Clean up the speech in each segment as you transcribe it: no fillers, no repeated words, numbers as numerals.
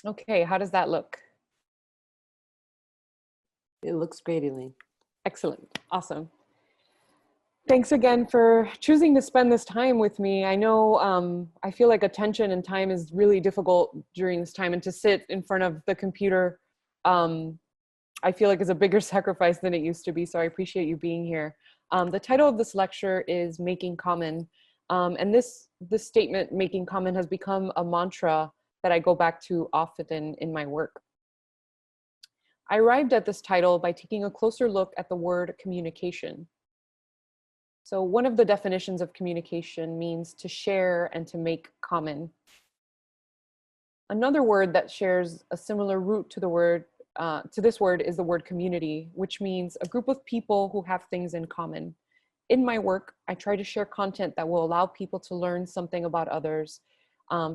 Okay, how does that look? It looks great, Elaine. Excellent, awesome. Thanks again for choosing to spend this time with me. I know I feel like attention and time is really difficult during this time, and to sit in front of the computer, I feel like is a bigger sacrifice than it used to be, so I appreciate you being here. The title of this lecture is Making Common, and this statement, Making Common, has become a mantra that I go back to often in my work. I arrived at this title by taking a closer look at the word communication. So one of the definitions of communication means to share and to make common. Another word that shares a similar root to the word, to this word, is the word community, which means a group of people who have things in common. In my work, I try to share content that will allow people to learn something about others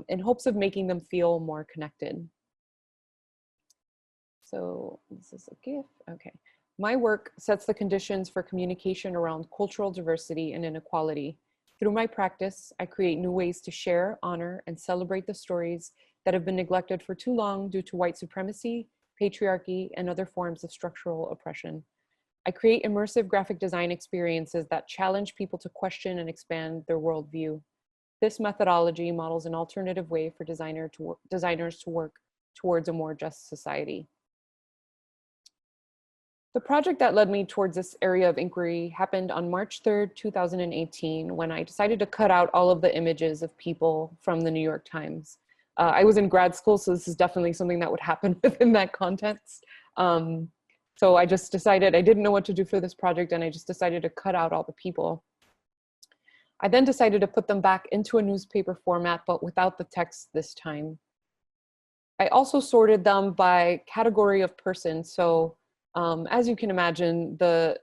in hopes of making them feel more connected. So this is a GIF, okay. My work sets the conditions for communication around cultural diversity and inequality. Through my practice, I create new ways to share, honor, and celebrate the stories that have been neglected for too long due to white supremacy, patriarchy, and other forms of structural oppression. I create immersive graphic design experiences that challenge people to question and expand their worldview. This methodology models an alternative way for designers to work towards a more just society. The project that led me towards this area of inquiry happened on March 3rd, 2018, when I decided to cut out all of the images of people from the New York Times. I was in grad school, so this is definitely something that would happen within that context. So I just decided, I didn't know what to do for this project, and I just decided to cut out all the people. I then decided to put them back into a newspaper format, but without the text this time. I also sorted them by category of person. So as you can imagine, the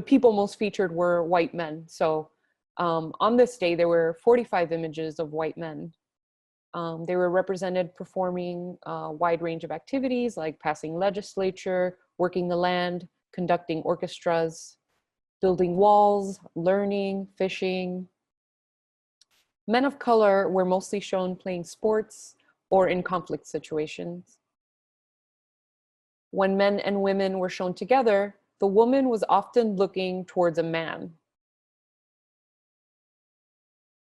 people most featured were white men. So on this day, there were 45 images of white men. They were represented performing a wide range of activities like passing legislature, working the land, conducting orchestras, building walls, learning, fishing. Men of color were mostly shown playing sports or in conflict situations. When men and women were shown together, the woman was often looking towards a man.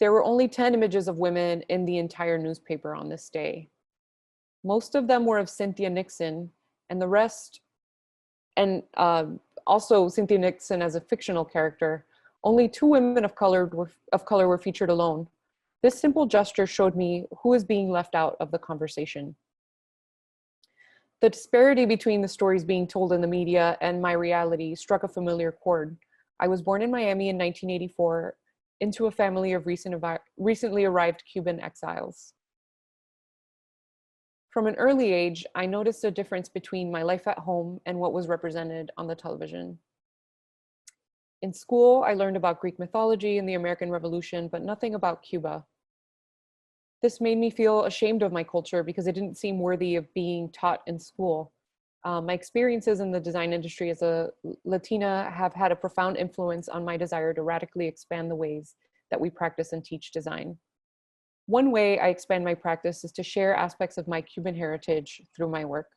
There were only 10 images of women in the entire newspaper on this day. Most of them were of Cynthia Nixon, and the rest, and also Cynthia Nixon as a fictional character. Only 2 women of color were featured alone. This simple gesture showed me who is being left out of the conversation. The disparity between the stories being told in the media and my reality struck a familiar chord. I was born in Miami in 1984 into a family of recently arrived Cuban exiles. From an early age, I noticed a difference between my life at home and what was represented on the television. In school, I learned about Greek mythology and the American Revolution, but nothing about Cuba. This made me feel ashamed of my culture because it didn't seem worthy of being taught in school. My experiences in the design industry as a Latina have had a profound influence on my desire to radically expand the ways that we practice and teach design. One way I expand my practice is to share aspects of my Cuban heritage through my work.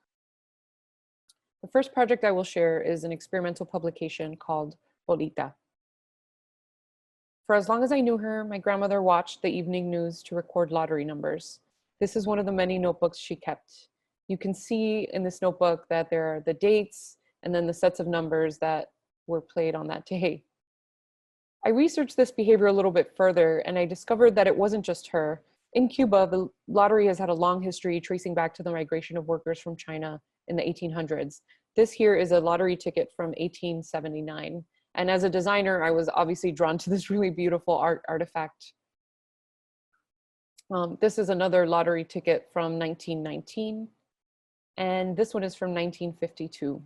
The first project I will share is an experimental publication called Bolita. For as long as I knew her, my grandmother watched the evening news to record lottery numbers. This is one of the many notebooks she kept. You can see in this notebook that there are the dates and then the sets of numbers that were played on that day. I researched this behavior a little bit further, and I discovered that it wasn't just her. In Cuba, the lottery has had a long history tracing back to the migration of workers from China in the 1800s. This here is a lottery ticket from 1879. And as a designer, I was obviously drawn to this really beautiful artifact. This is another lottery ticket from 1919. And this one is from 1952.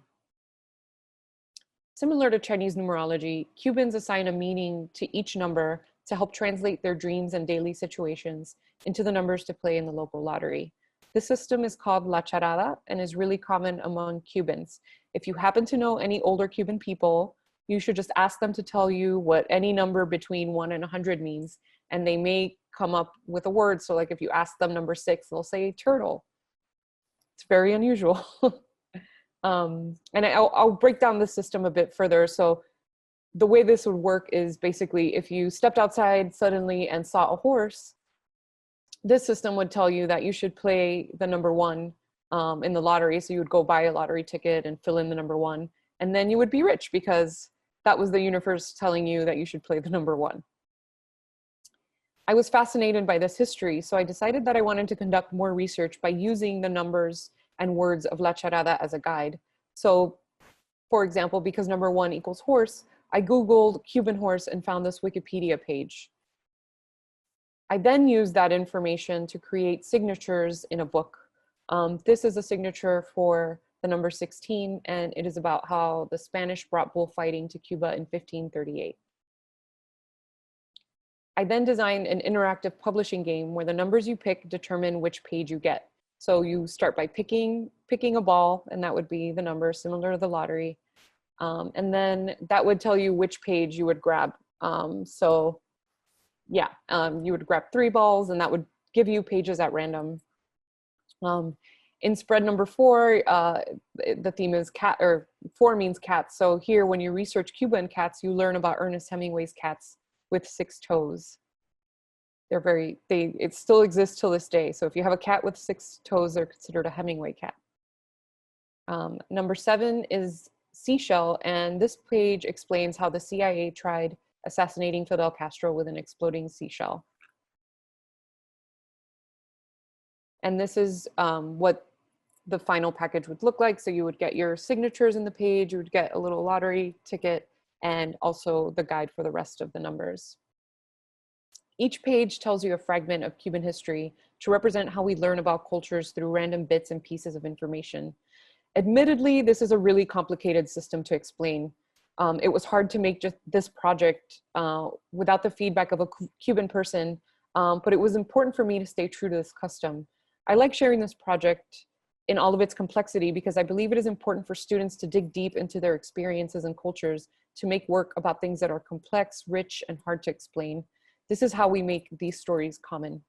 Similar to Chinese numerology, Cubans assign a meaning to each number to help translate their dreams and daily situations into the numbers to play in the local lottery. This system is called La Charada and is really common among Cubans. If you happen to know any older Cuban people, you should just ask them to tell you what any number between 1 and 100 means, and they may come up with a word. So like if you ask them number 6, they'll say turtle. It's very unusual. And I'll break down the system a bit further. So the way this would work is basically if you stepped outside suddenly and saw a horse, this system would tell you that you should play the number 1 in the lottery. So you would go buy a lottery ticket and fill in the number 1, and then you would be rich because that was the universe telling you that you should play the number 1. I was fascinated by this history, so I decided that I wanted to conduct more research by using the numbers and words of La Charada as a guide. So, for example, because number 1 equals horse, I Googled Cuban horse and found this Wikipedia page. I then used that information to create signatures in a book. This is a signature for the number 16, and it is about how the Spanish brought bullfighting to Cuba in 1538. I then designed an interactive publishing game where the numbers you pick determine which page you get. So you start by picking a ball, and that would be the number similar to the lottery. And then that would tell you which page you would grab. You would grab 3 balls, and that would give you pages at random. In spread number 4, the theme is cat, or 4 means cats. So here, when you research Cuba and cats, you learn about Ernest Hemingway's cats with 6 toes. It still exists till this day. So if you have a cat with 6 toes, they're considered a Hemingway cat. Number 7 is seashell, and this page explains how the CIA tried assassinating Fidel Castro with an exploding seashell. And this is what the final package would look like. So you would get your signatures in the page, you would get a little lottery ticket, and also the guide for the rest of the numbers. Each page tells you a fragment of Cuban history to represent how we learn about cultures through random bits and pieces of information. Admittedly, this is a really complicated system to explain. It was hard to make just this project without the feedback of a Cuban person, but it was important for me to stay true to this custom. I like sharing this project in all of its complexity because I believe it is important for students to dig deep into their experiences and cultures to make work about things that are complex, rich, and hard to explain. This is how we make these stories common.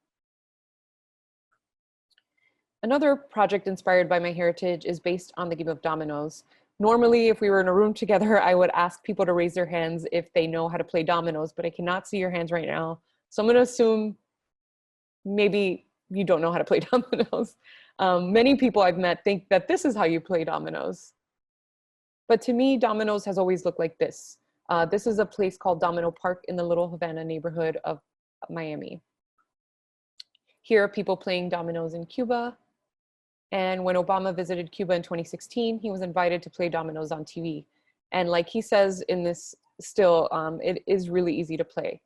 Another project inspired by my heritage is based on the game of dominoes. Normally, if we were in a room together, I would ask people to raise their hands if they know how to play dominoes, but I cannot see your hands right now. So I'm gonna assume maybe you don't know how to play dominoes. Many people I've met think that this is how you play dominoes. But to me, dominoes has always looked like this. This is a place called Domino Park in the Little Havana neighborhood of Miami. Here are people playing dominoes in Cuba. And when Obama visited Cuba in 2016, he was invited to play dominoes on TV. And like he says in this still, it is really easy to play.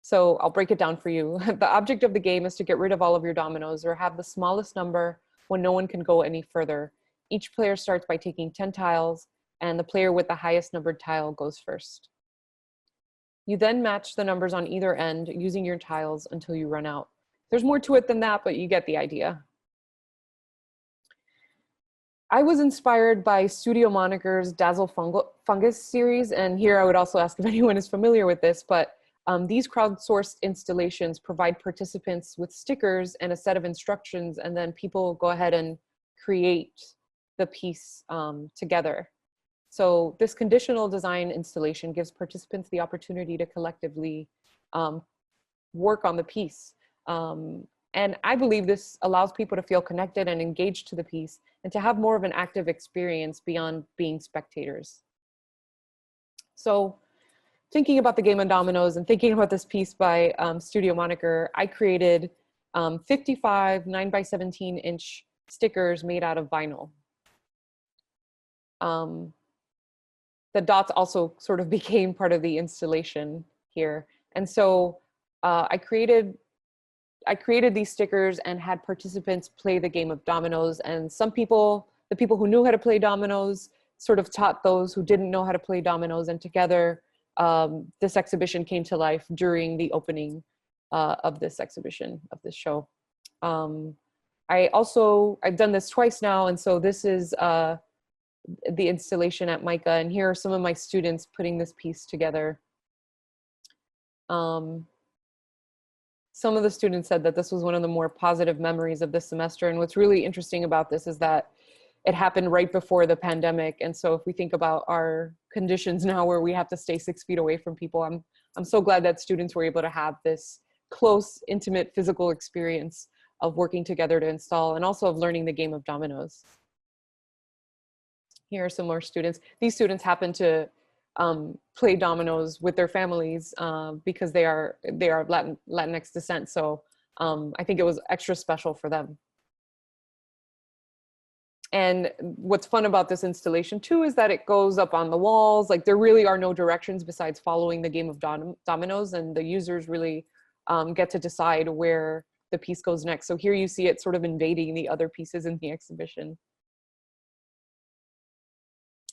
So I'll break it down for you. The object of the game is to get rid of all of your dominoes or have the smallest number when no one can go any further. Each player starts by taking 10 tiles, and the player with the highest numbered tile goes first. You then match the numbers on either end using your tiles until you run out. There's more to it than that, but you get the idea. I was inspired by Studio Moniker's Dazzle Fungus series, and here I would also ask if anyone is familiar with this, but these crowdsourced installations provide participants with stickers and a set of instructions, and then people go ahead and create the piece together. So this conditional design installation gives participants the opportunity to collectively work on the piece. And I believe this allows people to feel connected and engaged to the piece and to have more of an active experience beyond being spectators. So thinking about the game of dominoes and thinking about this piece by Studio Moniker, I created 55 9x17-inch stickers made out of vinyl. The dots also sort of became part of the installation here. And so I created these stickers and had participants play the game of dominoes. And some people, the people who knew how to play dominoes, sort of taught those who didn't know how to play dominoes. And together, this exhibition came to life during the opening of this exhibition, of this show. I've done this twice now. And so this is the installation at MICA, and here are some of my students putting this piece together. Some of the students said that this was one of the more positive memories of this semester, and what's really interesting about this is that it happened right before the pandemic, and so if we think about our conditions now where we have to stay 6 feet away from people, I'm so glad that students were able to have this close, intimate, physical experience of working together to install, and also of learning the game of dominoes. Here are some more students. These students happen to play dominoes with their families because they are Latinx descent. So I think it was extra special for them. And what's fun about this installation too is that it goes up on the walls. Like there really are no directions besides following the game of dominoes, and the users really get to decide where the piece goes next. So here you see it sort of invading the other pieces in the exhibition.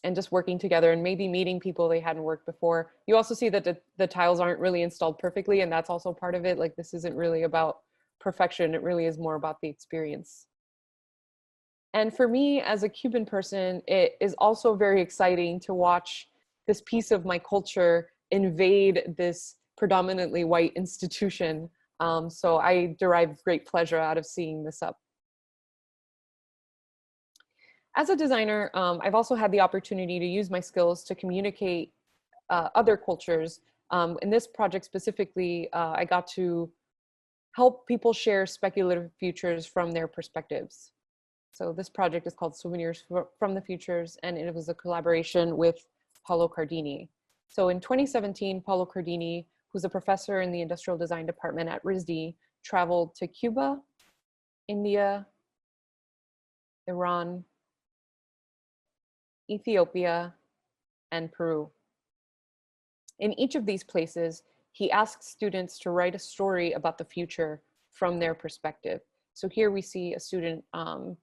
And just working together and maybe meeting people they hadn't worked before. You also see that the tiles aren't really installed perfectly, and that's also part of it. Like this isn't really about perfection, it really is more about the experience. And for me as a Cuban person, it is also very exciting to watch this piece of my culture invade this predominantly white institution. So I derive great pleasure out of seeing this up. As a designer, I've also had the opportunity to use my skills to communicate other cultures. In this project specifically, I got to help people share speculative futures from their perspectives. So this project is called Souvenirs from the Futures, and it was a collaboration with Paolo Candini. So in 2017, Paolo Candini, who's a professor in the industrial design department at Rhode, traveled to Cuba, India, Iran, Ethiopia, and Peru. In each of these places, he asked students to write a story about the future from their perspective. So here we see a student, I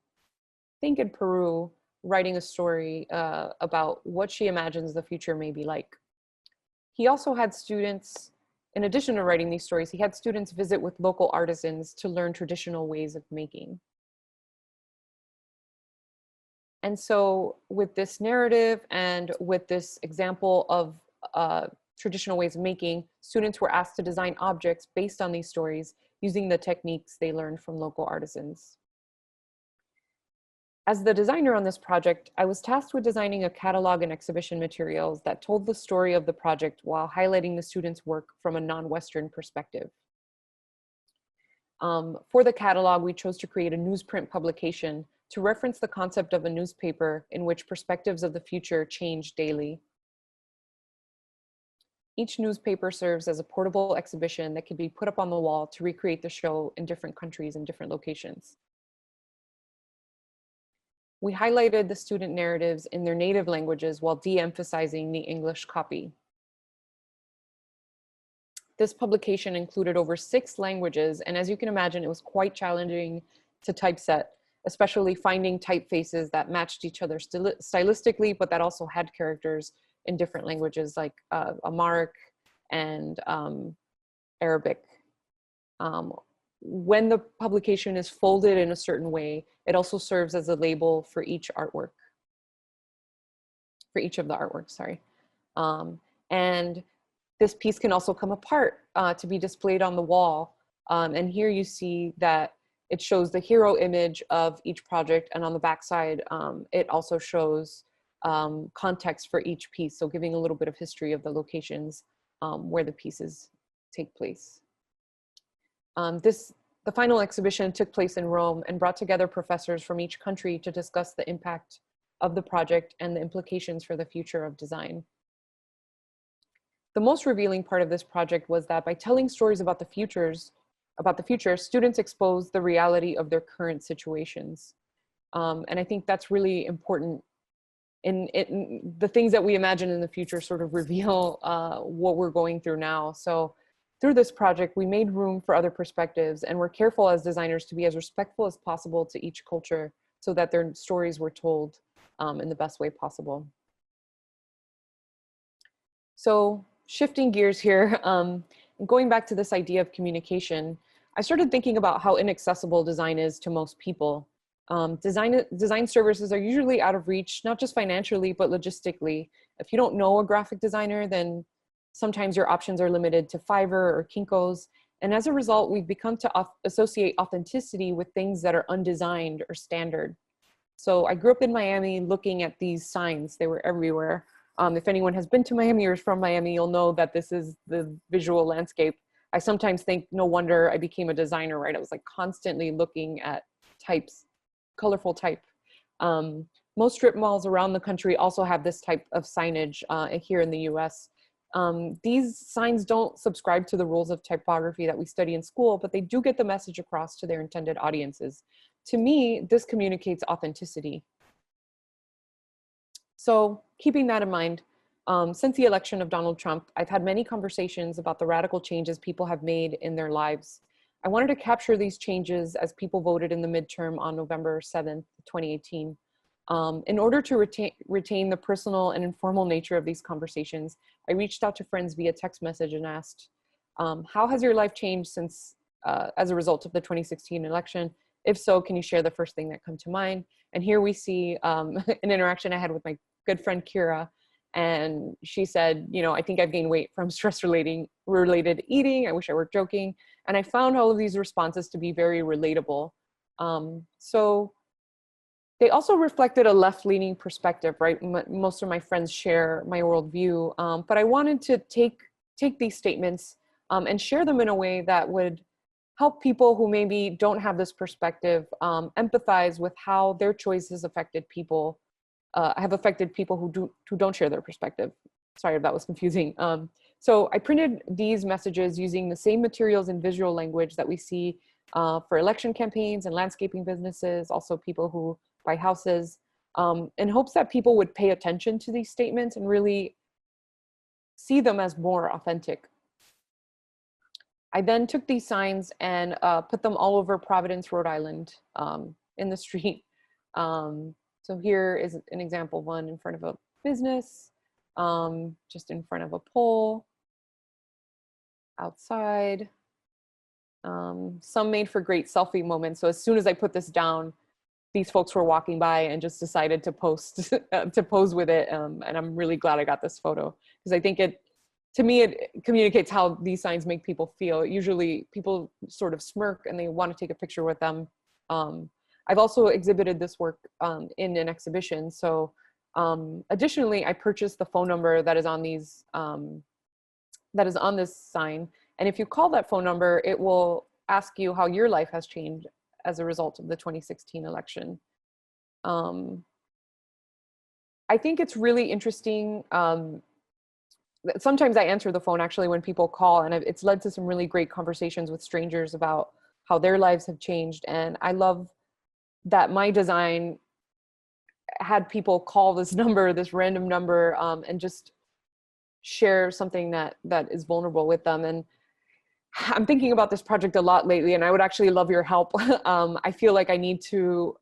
think in Peru, writing a story about what she imagines the future may be like. He also had students, in addition to writing these stories, he had students visit with local artisans to learn traditional ways of making. And so with this narrative and with this example of traditional ways of making, students were asked to design objects based on these stories using the techniques they learned from local artisans. As the designer on this project, I was tasked with designing a catalog and exhibition materials that told the story of the project while highlighting the students' work from a non-Western perspective. For the catalog, we chose to create a newsprint publication to reference the concept of a newspaper in which perspectives of the future change daily. Each newspaper serves as a portable exhibition that can be put up on the wall to recreate the show in different countries and different locations. We highlighted the student narratives in their native languages while de-emphasizing the English copy. This publication included over 6 languages, and as you can imagine, it was quite challenging to typeset, especially finding typefaces that matched each other stylistically, but that also had characters in different languages like Amharic and Arabic. When the publication is folded in a certain way, it also serves as a label for each artwork, for each of the artworks, sorry. And this piece can also come apart to be displayed on the wall. And here you see that it shows the hero image of each project, and on the backside, it also shows context for each piece, so giving a little bit of history of the locations where the pieces take place. The final exhibition took place in Rome and brought together professors from each country to discuss the impact of the project and the implications for the future of design. The most revealing part of this project was that by telling stories about the future, students exposed the reality of their current situations. And I think that's really important. In the things that we imagine in the future sort of reveal what we're going through now. So through this project, we made room for other perspectives and were careful as designers to be as respectful as possible to each culture so that their stories were told in the best way possible. So shifting gears here, going back to this idea of communication, I started thinking about how inaccessible design is to most people. Design services are usually out of reach, not just financially, but logistically. If you don't know a graphic designer, then sometimes your options are limited to Fiverr or Kinko's. And as a result, we've become to associate authenticity with things that are undesigned or standard. So I grew up in Miami looking at these signs. They were everywhere. If anyone has been to Miami or is from Miami, you'll know that this is the visual landscape. I sometimes think, no wonder I became a designer, right? I was like constantly looking at types, colorful type. Most strip malls around the country also have this type of signage here in the US. These signs don't subscribe to the rules of typography that we study in school, but they do get the message across to their intended audiences. To me, this communicates authenticity. So keeping that in mind, since the election of Donald Trump, I've had many conversations about the radical changes people have made in their lives. I wanted to capture these changes as people voted in the midterm on November 7th, 2018. In order to retain the personal and informal nature of these conversations, I reached out to friends via text message and asked, how has your life changed since, as a result of the 2016 election? If so, can you share the first thing that come to mind? And here we see an interaction I had with my good friend Kira. And she said, you know, I think I've gained weight from stress-related eating. I wish I were joking. And I found all of these responses to be very relatable. So they also reflected a left-leaning perspective, right? Most of my friends share my worldview, but I wanted to take these statements and share them in a way that would help people who maybe don't have this perspective empathize with how their choices affected people, have affected people who don't share their perspective. Sorry if that was confusing. So I printed these messages using the same materials and visual language that we see for election campaigns and landscaping businesses, also people who buy houses, in hopes that people would pay attention to these statements and really see them as more authentic. I then took these signs and put them all over Providence, Rhode Island, in the street. So here is an example one in front of a business, just in front of a pole, outside. Some made for great selfie moments. So as soon as I put this down, these folks were walking by and just decided to post, to pose with it. And I'm really glad I got this photo because I think to me, it communicates how these signs make people feel. Usually people sort of smirk and they want to take a picture with them. I've also exhibited this work in an exhibition. So additionally, I purchased the phone number that is on these, that is on this sign. And if you call that phone number, it will ask you how your life has changed as a result of the 2016 election. I think it's really interesting. Sometimes I answer the phone actually when people call, and it's led to some really great conversations with strangers about how their lives have changed. And I love that my design had people call this number, this random number, and just share something that is vulnerable with them. And I'm thinking about this project a lot lately, and I would actually love your help. I feel like I need to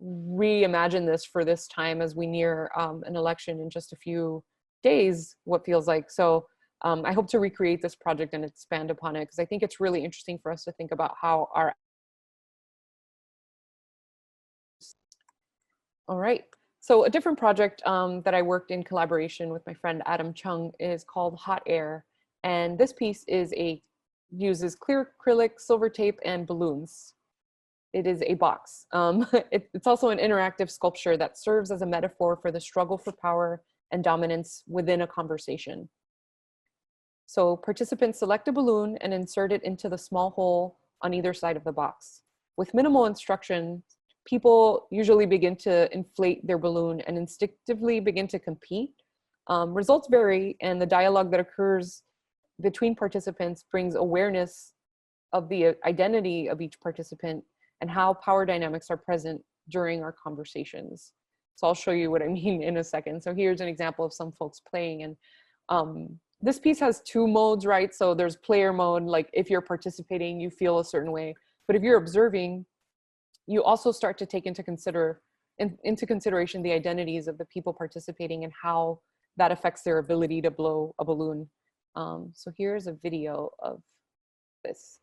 reimagine this for this time as we near an election in just a few days, what feels like. So I hope to recreate this project and expand upon it, because I think it's really interesting for us to think about how our... All right. So a different project that I worked in collaboration with my friend Adam Chung is called Hot Air. And this piece uses clear acrylic, silver tape, and balloons. It is a box. It's also an interactive sculpture that serves as a metaphor for the struggle for power and dominance within a conversation. So participants select a balloon and insert it into the small hole on either side of the box. With minimal instruction, people usually begin to inflate their balloon and instinctively begin to compete. Results vary, and the dialogue that occurs between participants brings awareness of the identity of each participant and how power dynamics are present during our conversations. So I'll show you what I mean in a second. So here's an example of some folks playing. And this piece has two modes, right? So there's player mode, like if you're participating, you feel a certain way. But if you're observing, you also start to take into consideration the identities of the people participating and how that affects their ability to blow a balloon. So here's a video of this.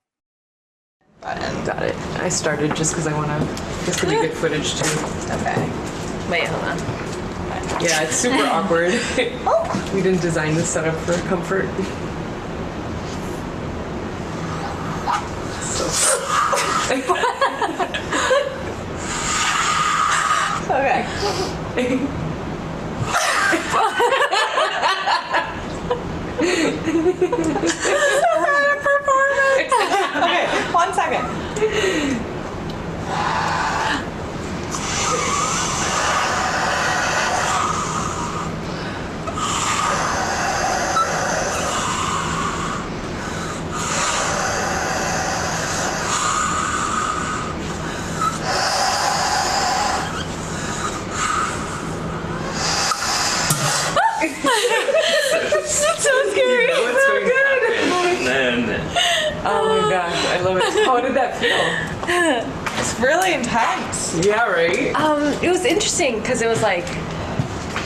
Got it. I started just because I want to, this could be good footage too. Okay. Wait, hold on. Yeah, it's super awkward. We didn't design this setup for comfort. Okay. Performance. Okay, 1 second. So scary. You know what's going to happen. Then, oh my gosh, I love it. How did that feel? It's really intense. Yeah, right? It was interesting because it was like,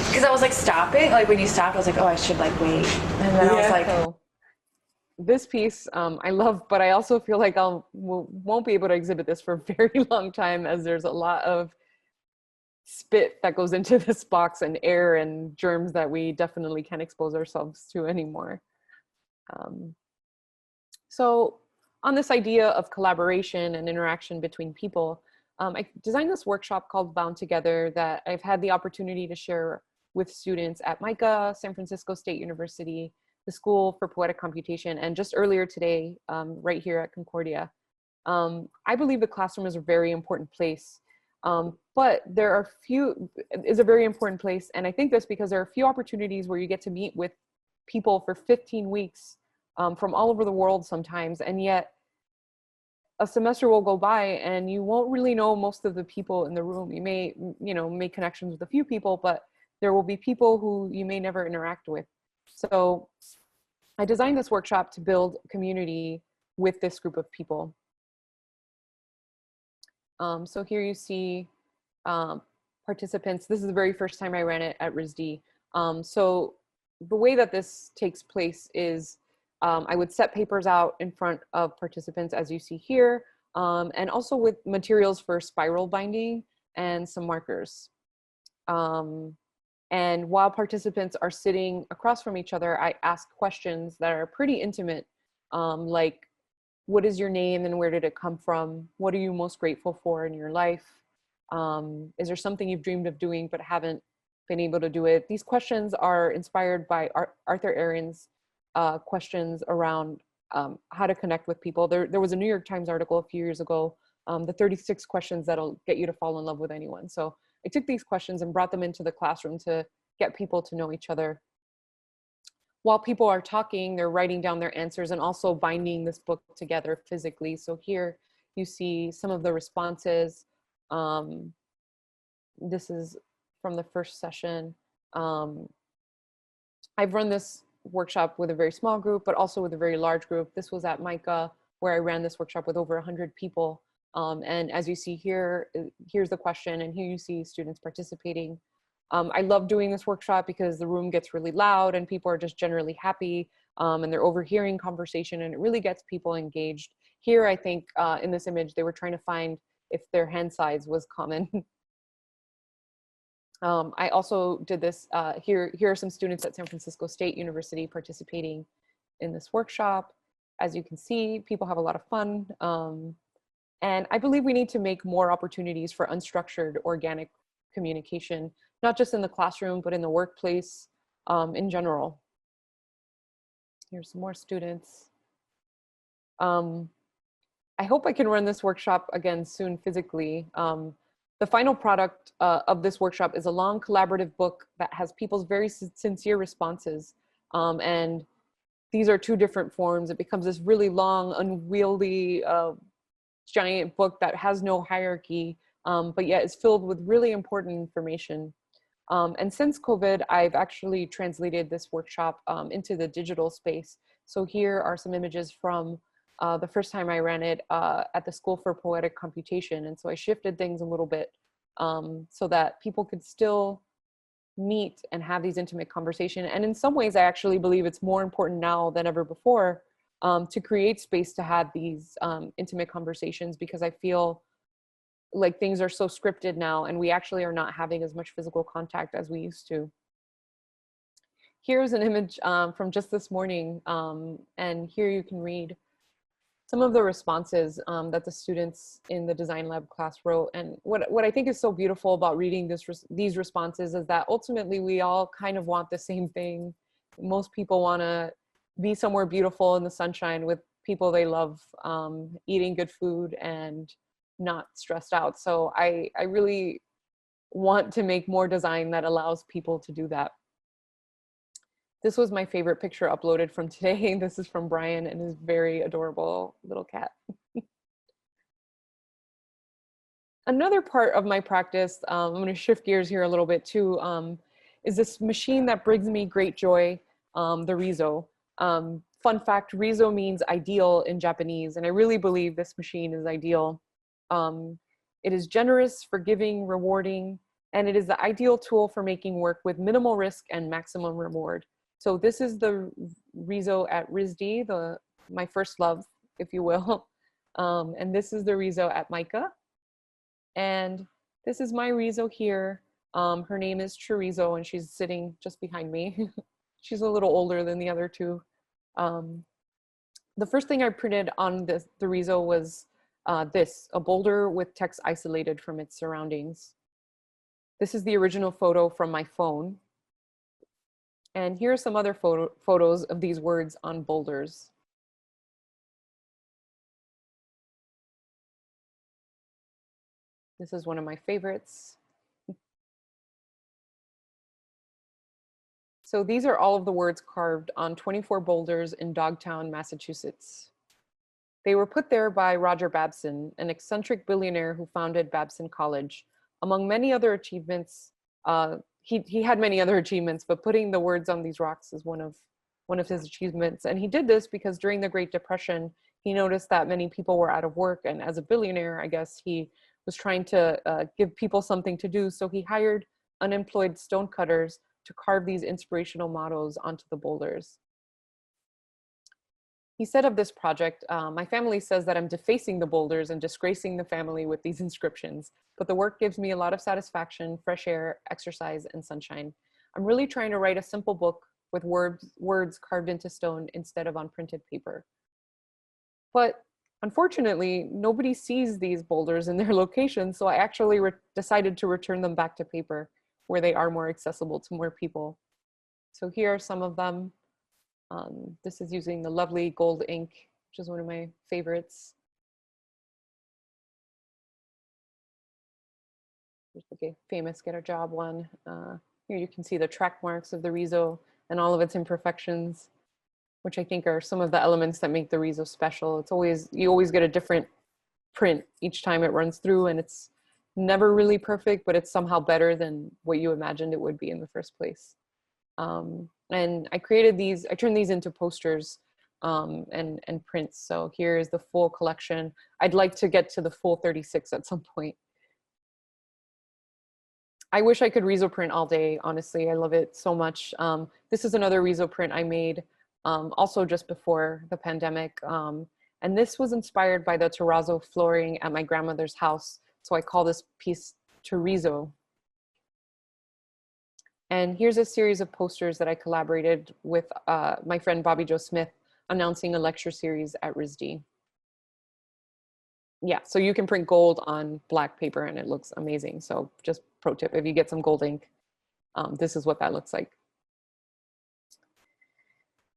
because I was like stopping, like when you stopped, I was like, oh, I should like wait. And then I was like, So this piece I love, but I also feel like won't be able to exhibit this for a very long time, as there's a lot of spit that goes into this box and air and germs that we definitely can't expose ourselves to anymore. So on this idea of collaboration and interaction between people, I designed this workshop called Bound Together that I've had the opportunity to share with students at MICA, San Francisco State University, the School for Poetic Computation, and just earlier today, right here at Concordia. I believe the classroom is a very important place, but there are is a very important place. And I think this because there are few opportunities where you get to meet with people for 15 weeks from all over the world sometimes. And yet a semester will go by and you won't really know most of the people in the room. You may, make connections with a few people, but there will be people who you may never interact with. So I designed this workshop to build community with this group of people. So here you see participants. This is the very first time I ran it at RISD. So the way that this takes place is I would set papers out in front of participants, as you see here, and also with materials for spiral binding and some markers. And while participants are sitting across from each other, I ask questions that are pretty intimate, like, what is your name and where did it come from? What are you most grateful for in your life? Is there something you've dreamed of doing but haven't been able to do it? These questions are inspired by Arthur Aaron's questions around how to connect with people. There was a New York Times article a few years ago, the 36 questions that'll get you to fall in love with anyone. So I took these questions and brought them into the classroom to get people to know each other. While people are talking, they're writing down their answers and also binding this book together physically. So here you see some of the responses. This is from the first session. I've run this workshop with a very small group, but also with a very large group. This was at MICA, where I ran this workshop with over 100 people. And as you see here, here's the question, and here you see students participating. I love doing this workshop because the room gets really loud and people are just generally happy, and they're overhearing conversation, and it really gets people engaged. Here, I think in this image, they were trying to find if their hand size was common. I also did this, here are some students at San Francisco State University participating in this workshop. As you can see, people have a lot of fun. And I believe we need to make more opportunities for unstructured organic communication, not just in the classroom, but in the workplace in general. Here's some more students. I hope I can run this workshop again soon physically. The final product of this workshop is a long collaborative book that has people's very sincere responses. And these are two different forms. It becomes this really long, unwieldy, giant book that has no hierarchy, but yet is filled with really important information. And since COVID, I've actually translated this workshop into the digital space. So here are some images from the first time I ran it at the School for Poetic Computation. And so I shifted things a little bit so that people could still meet and have these intimate conversations. And in some ways, I actually believe it's more important now than ever before to create space to have these intimate conversations, because I feel like things are so scripted now and we actually are not having as much physical contact as we used to. Here's an image from just this morning, and here you can read some of the responses that the students in the design lab class wrote. And what I think is so beautiful about reading these responses is that ultimately we all kind of want the same thing. Most people want to be somewhere beautiful in the sunshine with people they love, eating good food and not stressed out. So I really want to make more design that allows people to do that. This was my favorite picture uploaded from today. This is from Brian and his very adorable little cat. Another part of my practice, I'm going to shift gears here a little bit too, is this machine that brings me great joy, the Riso. Fun fact, Riso means ideal in Japanese, and I really believe this machine is ideal. It is generous, forgiving, rewarding, and it is the ideal tool for making work with minimal risk and maximum reward. So this is the Riso at RISD, my first love, if you will. And this is the Riso at MICA. And this is my Riso here. Her name is Chorizo, and she's sitting just behind me. She's a little older than the other two. The first thing I printed on the Riso was a boulder with text isolated from its surroundings. This is the original photo from my phone. And here are some other photos of these words on boulders. This is one of my favorites. So these are all of the words carved on 24 boulders in Dogtown, Massachusetts. They were put there by Roger Babson, an eccentric billionaire who founded Babson College. Among many other achievements, he had many other achievements, but putting the words on these rocks is one of his achievements. And he did this because during the Great Depression, he noticed that many people were out of work. And as a billionaire, I guess he was trying to give people something to do. So he hired unemployed stonecutters to carve these inspirational mottos onto the boulders. He said of this project, my family says that I'm defacing the boulders and disgracing the family with these inscriptions, but the work gives me a lot of satisfaction, fresh air, exercise, and sunshine. I'm really trying to write a simple book with words carved into stone instead of on printed paper. But unfortunately, nobody sees these boulders in their location, so I actually decided to return them back to paper where they are more accessible to more people. So here are some of them. This is using the lovely gold ink, which is one of my favorites. Here's the famous Get a Job one. Here you can see the track marks of the Riso and all of its imperfections, which I think are some of the elements that make the Riso special. You always get a different print each time it runs through, and it's never really perfect, but it's somehow better than what you imagined it would be in the first place. And I turned these into posters and prints. So here is the full collection. I'd like to get to the full 36 at some point. I wish I could Riso print all day, honestly. I love it so much. This is another Riso print I made also just before the pandemic. And this was inspired by the terrazzo flooring at my grandmother's house. So I call this piece Terrizzo. And here's a series of posters that I collaborated with my friend Bobby Jo Smith announcing a lecture series at RISD. Yeah, so you can print gold on black paper and it looks amazing. So just pro tip, if you get some gold ink, this is what that looks like.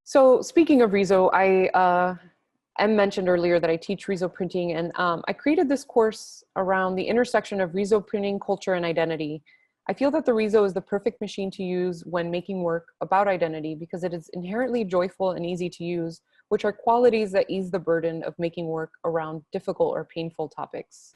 So speaking of Riso, I mentioned earlier that I teach Riso printing, and I created this course around the intersection of Riso printing, culture, and identity. I feel that the Riso is the perfect machine to use when making work about identity because it is inherently joyful and easy to use, which are qualities that ease the burden of making work around difficult or painful topics.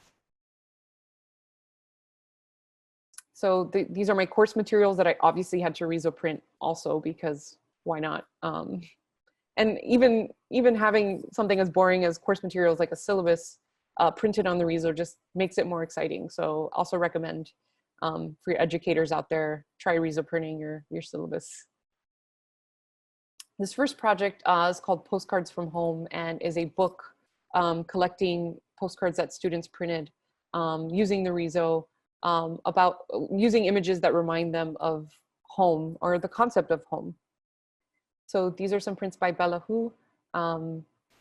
So these are my course materials that I obviously had to Riso print also because why not? And even having something as boring as course materials like a syllabus printed on the Riso just makes it more exciting. So also recommend for your educators out there, try Riso printing your syllabus. This first project is called Postcards from Home and is a book collecting postcards that students printed using the Riso about using images that remind them of home or the concept of home. So these are some prints by Bella Hu.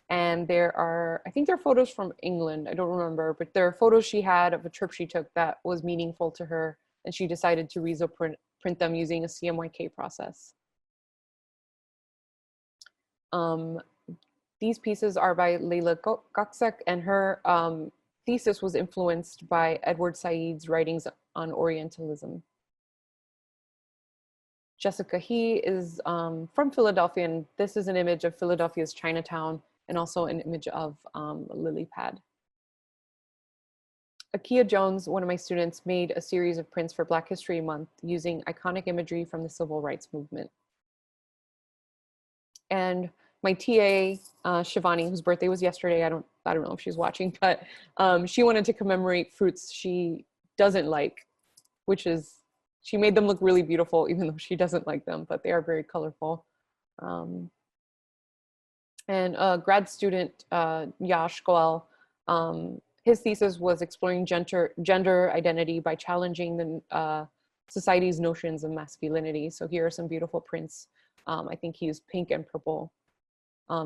And there are, I think they're photos from England, I don't remember, but there are photos she had of a trip she took that was meaningful to her, and she decided to Riso print them using a CMYK process. These pieces are by Leila Goksek, and her thesis was influenced by Edward Said's writings on Orientalism. Jessica He is from Philadelphia, and this is an image of Philadelphia's Chinatown and also an image of a lily pad. Akia Jones, one of my students, made a series of prints for Black History Month using iconic imagery from the Civil Rights Movement. And my TA, Shivani, whose birthday was yesterday, I don't know if she's watching, but she wanted to commemorate fruits she doesn't like, which is, she made them look really beautiful, even though she doesn't like them, but they are very colorful. And a grad student, Yash Goel, his thesis was exploring gender identity by challenging the society's notions of masculinity. So here are some beautiful prints. I think he used pink and purple.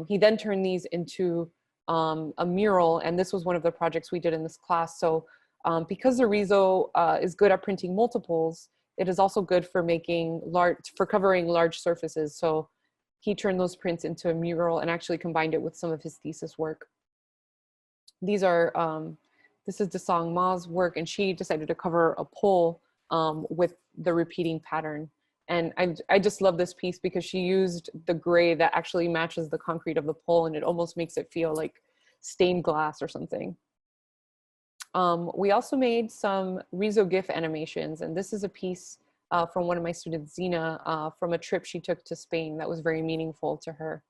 He then turned these into a mural, and this was one of the projects we did in this class. So because the Riso is good at printing multiples, it is also good for covering large surfaces. So he turned those prints into a mural and actually combined it with some of his thesis work. These are, this is Desang Ma's work, and she decided to cover a pole with the repeating pattern. And I just love this piece because she used the gray that actually matches the concrete of the pole, and it almost makes it feel like stained glass or something. We also made some Riso GIF animations, and this is a piece from one of my students, Zina, from a trip she took to Spain that was very meaningful to her.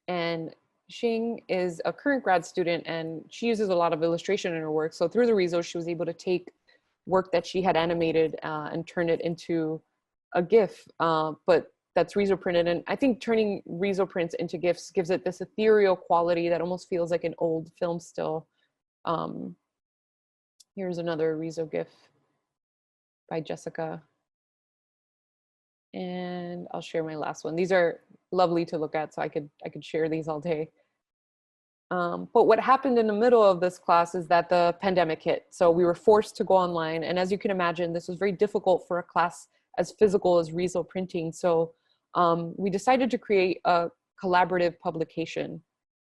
And Xing is a current grad student, and she uses a lot of illustration in her work. So through the Riso, she was able to take work that she had animated and turn it into a GIF, but that's Riso printed. And I think turning Riso prints into GIFs gives it this ethereal quality that almost feels like an old film still. Here's another Riso GIF by Jessica. And I'll share my last one. These are lovely to look at, so I could share these all day. But what happened in the middle of this class is that the pandemic hit. So we were forced to go online. And as you can imagine, this was very difficult for a class as physical as Riso printing. So we decided to create a collaborative publication.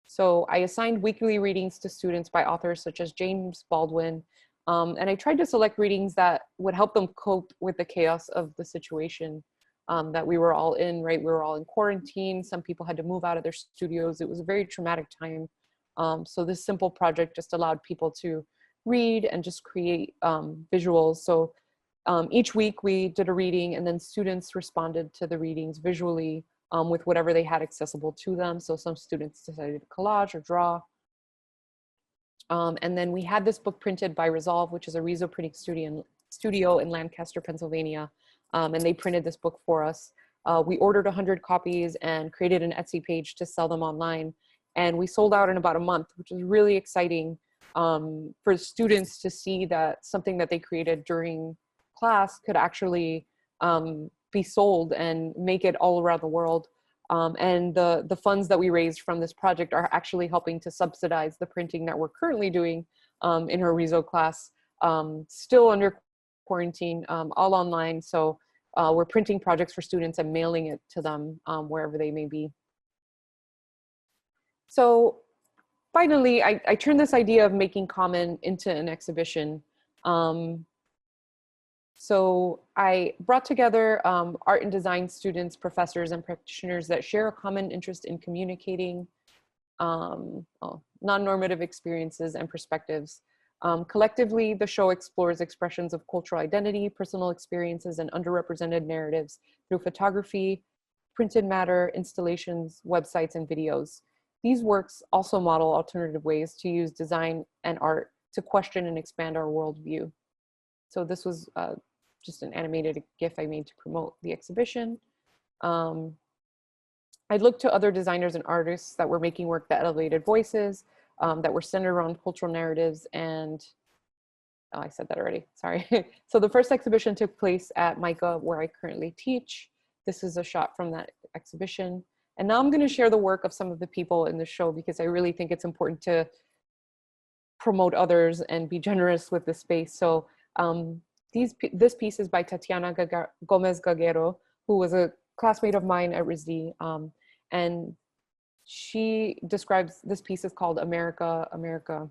So I assigned weekly readings to students by authors such as James Baldwin. And I tried to select readings that would help them cope with the chaos of the situation that we were all in, right? We were all in quarantine. Some people had to move out of their studios. It was a very traumatic time. So this simple project just allowed people to read and just create visuals. So each week we did a reading, and then students responded to the readings visually with whatever they had accessible to them. So some students decided to collage or draw. And then we had this book printed by Resolve, which is a Riso printing studio in Lancaster, Pennsylvania. And they printed this book for us. We ordered 100 copies and created an Etsy page to sell them online. And we sold out in about a month, which was really exciting for students to see that something that they created during class could actually be sold and make it all around the world. And the funds that we raised from this project are actually helping to subsidize the printing that we're currently doing in her Riso class, still under quarantine, all online. So we're printing projects for students and mailing it to them wherever they may be. So finally, I turned this idea of making common into an exhibition. So I brought together art and design students, professors, and practitioners that share a common interest in communicating non-normative experiences and perspectives. Collectively, the show explores expressions of cultural identity, personal experiences, and underrepresented narratives through photography, printed matter, installations, websites, and videos. These works also model alternative ways to use design and art to question and expand our worldview. So this was just an animated GIF I made to promote the exhibition. I looked to other designers and artists that were making work that elevated voices, that were centered around cultural narratives, and oh, I said that already, sorry. So the first exhibition took place at MICA, where I currently teach. This is a shot from that exhibition. And now I'm going to share the work of some of the people in the show, because I really think it's important to promote others and be generous with the space. So this piece is by Tatiana Gomez Gaguero, who was a classmate of mine at RISD. And she describes, this piece is called America, America.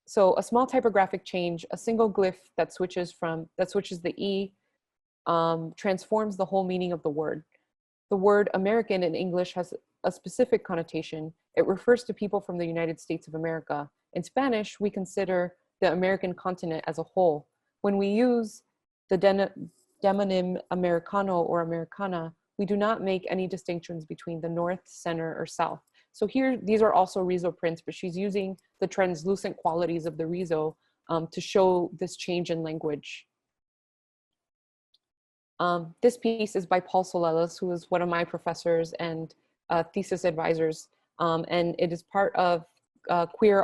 So a small typographic change, a single glyph that switches the E, transforms the whole meaning of the word. The word American in English has a specific connotation. It refers to people from the United States of America. In Spanish, we consider the American continent as a whole. When we use the demonym Americano or Americana, we do not make any distinctions between the North, Center, or South. So here, these are also Riso prints, but she's using the translucent qualities of the Riso to show this change in language. This piece is by Paul Solelas, who is one of my professors and thesis advisors, and it is part of his queer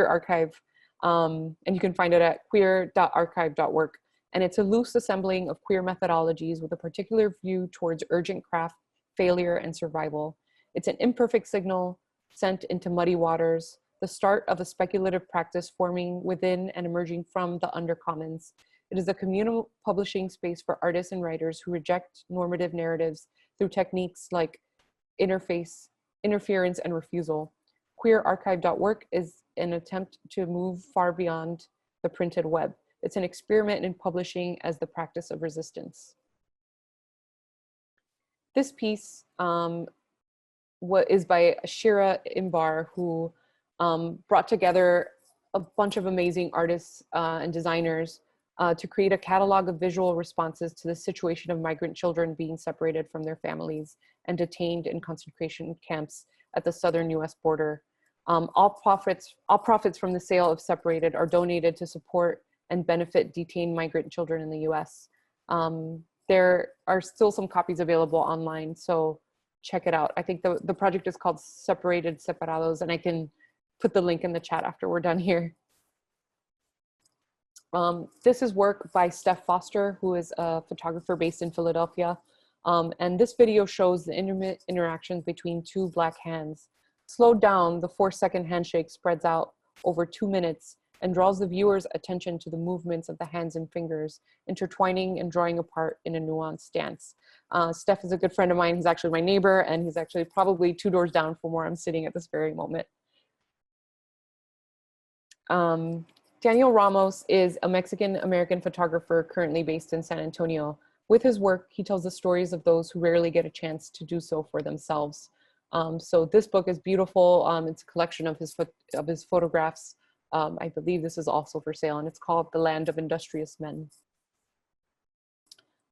archive, and you can find it at queer.archive.org. And it's a loose assembling of queer methodologies with a particular view towards urgent craft, failure, and survival. It's an imperfect signal sent into muddy waters, the start of a speculative practice forming within and emerging from the undercommons. It is a communal publishing space for artists and writers who reject normative narratives through techniques like interference, and refusal. Queerarchive.org is an attempt to move far beyond the printed web. It's an experiment in publishing as the practice of resistance. This piece is by Shira Imbar, who brought together a bunch of amazing artists and designers to create a catalog of visual responses to the situation of migrant children being separated from their families and detained in concentration camps at the southern US border. All profits from the sale of Separated are donated to support and benefit detained migrant children in the US. There are still some copies available online, so check it out. I think the project is called Separated Separados, and I can put the link in the chat after we're done here. This is work by Steph Foster, who is a photographer based in Philadelphia. And this video shows the intimate interactions between two Black hands. Slowed down, the 4-second handshake spreads out over 2 minutes and draws the viewer's attention to the movements of the hands and fingers, intertwining and drawing apart in a nuanced dance. Steph is a good friend of mine. He's actually my neighbor, and he's actually probably 2 doors down from where I'm sitting at this very moment. Daniel Ramos is a Mexican-American photographer currently based in San Antonio. With his work, he tells the stories of those who rarely get a chance to do so for themselves. So this book is beautiful. It's a collection of his photographs. I believe this is also for sale, and it's called The Land of Industrious Men.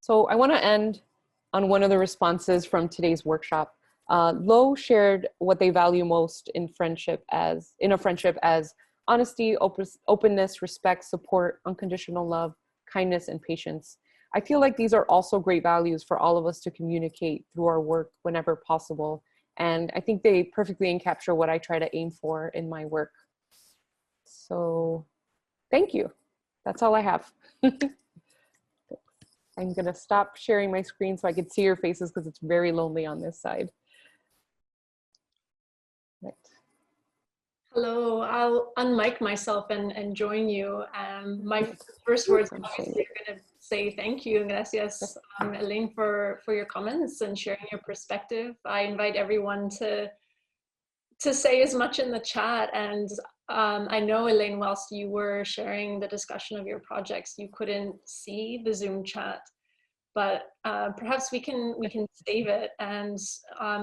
So I want to end on one of the responses from today's workshop. Lo shared what they value most in a friendship as honesty, openness, respect, support, unconditional love, kindness, and patience. I feel like these are also great values for all of us to communicate through our work whenever possible. And I think they perfectly encapture what I try to aim for in my work. So thank you. That's all I have. I'm gonna stop sharing my screen so I can see your faces because it's very lonely on this side. Right. Hello, I'll unmic myself and join you. My first words are going to say thank you and gracias, Elaine, for your comments and sharing your perspective. I invite everyone to say as much in the chat. And I know, Elaine, whilst you were sharing the discussion of your projects, you couldn't see the Zoom chat, but perhaps we can save it. And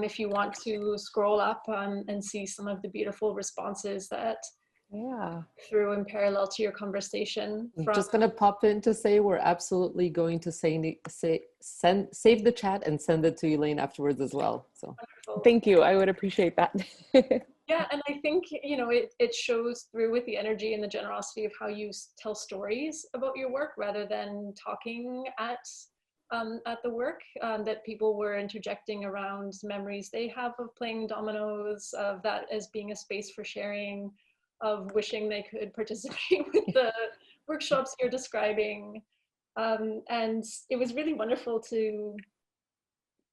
if you want to scroll up and see some of the beautiful responses that through in parallel to your conversation. I'm just going to pop in to say we're absolutely going to save the chat and send it to Elaine afterwards as well. So wonderful. Thank you. I would appreciate that. Yeah, and I think, you know, it shows through with the energy and the generosity of how you tell stories about your work rather than talking at the work, that people were interjecting around memories they have of playing dominoes, of that as being a space for sharing, of wishing they could participate with the workshops you're describing. And it was really wonderful to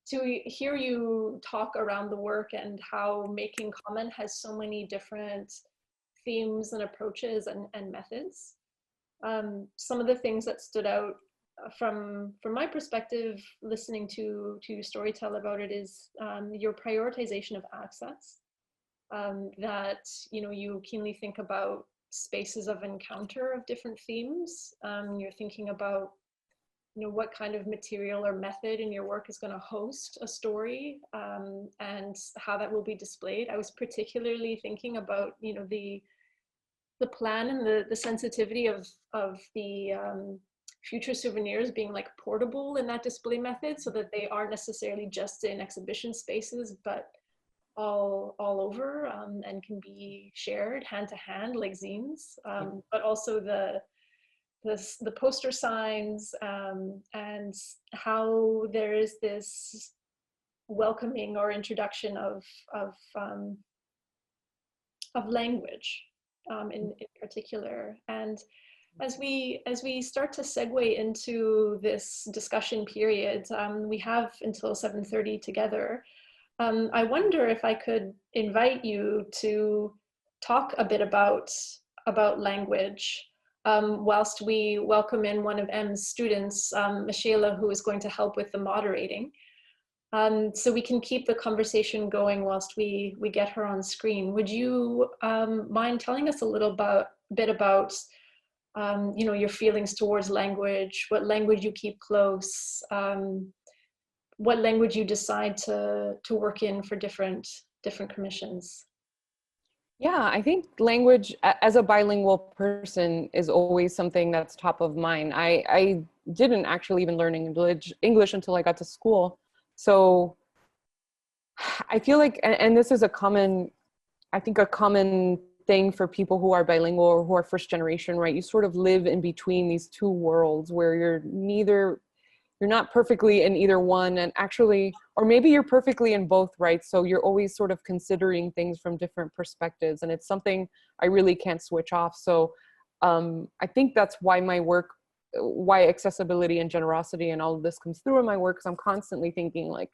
hear you talk around the work and how making comment has so many different themes and approaches and methods. Some of the things that stood out from my perspective, listening to you storytell about it, is your prioritization of access. That, you know, you keenly think about spaces of encounter of different themes. You're thinking about, you know, what kind of material or method in your work is going to host a story, and how that will be displayed. I was particularly thinking about, you know, the plan and the sensitivity of the future souvenirs being like portable in that display method, so that they aren't necessarily just in exhibition spaces, but all over, and can be shared hand to hand like zines, but also the poster signs, and how there is this welcoming or introduction of language, in particular. And as we start to segue into this discussion period, we have until 7:30 together. I wonder if I could invite you to talk a bit about language, whilst we welcome in one of M's students, Michaela, who is going to help with the moderating. So we can keep the conversation going whilst we get her on screen. Would you mind telling us a little bit about you know, your feelings towards language, what language you keep close, what language you decide to work in for different commissions? Yeah, I think language as a bilingual person is always something that's top of mind. I didn't actually even learn English until I got to school. So I feel like, and this is a common thing for people who are bilingual or who are first generation, right? You sort of live in between these two worlds where you're not perfectly in either one, and actually, or maybe you're perfectly in both, right? So you're always sort of considering things from different perspectives, and it's something I really can't switch off. So I think that's why my work, why accessibility and generosity and all of this comes through in my work, because I'm constantly thinking like,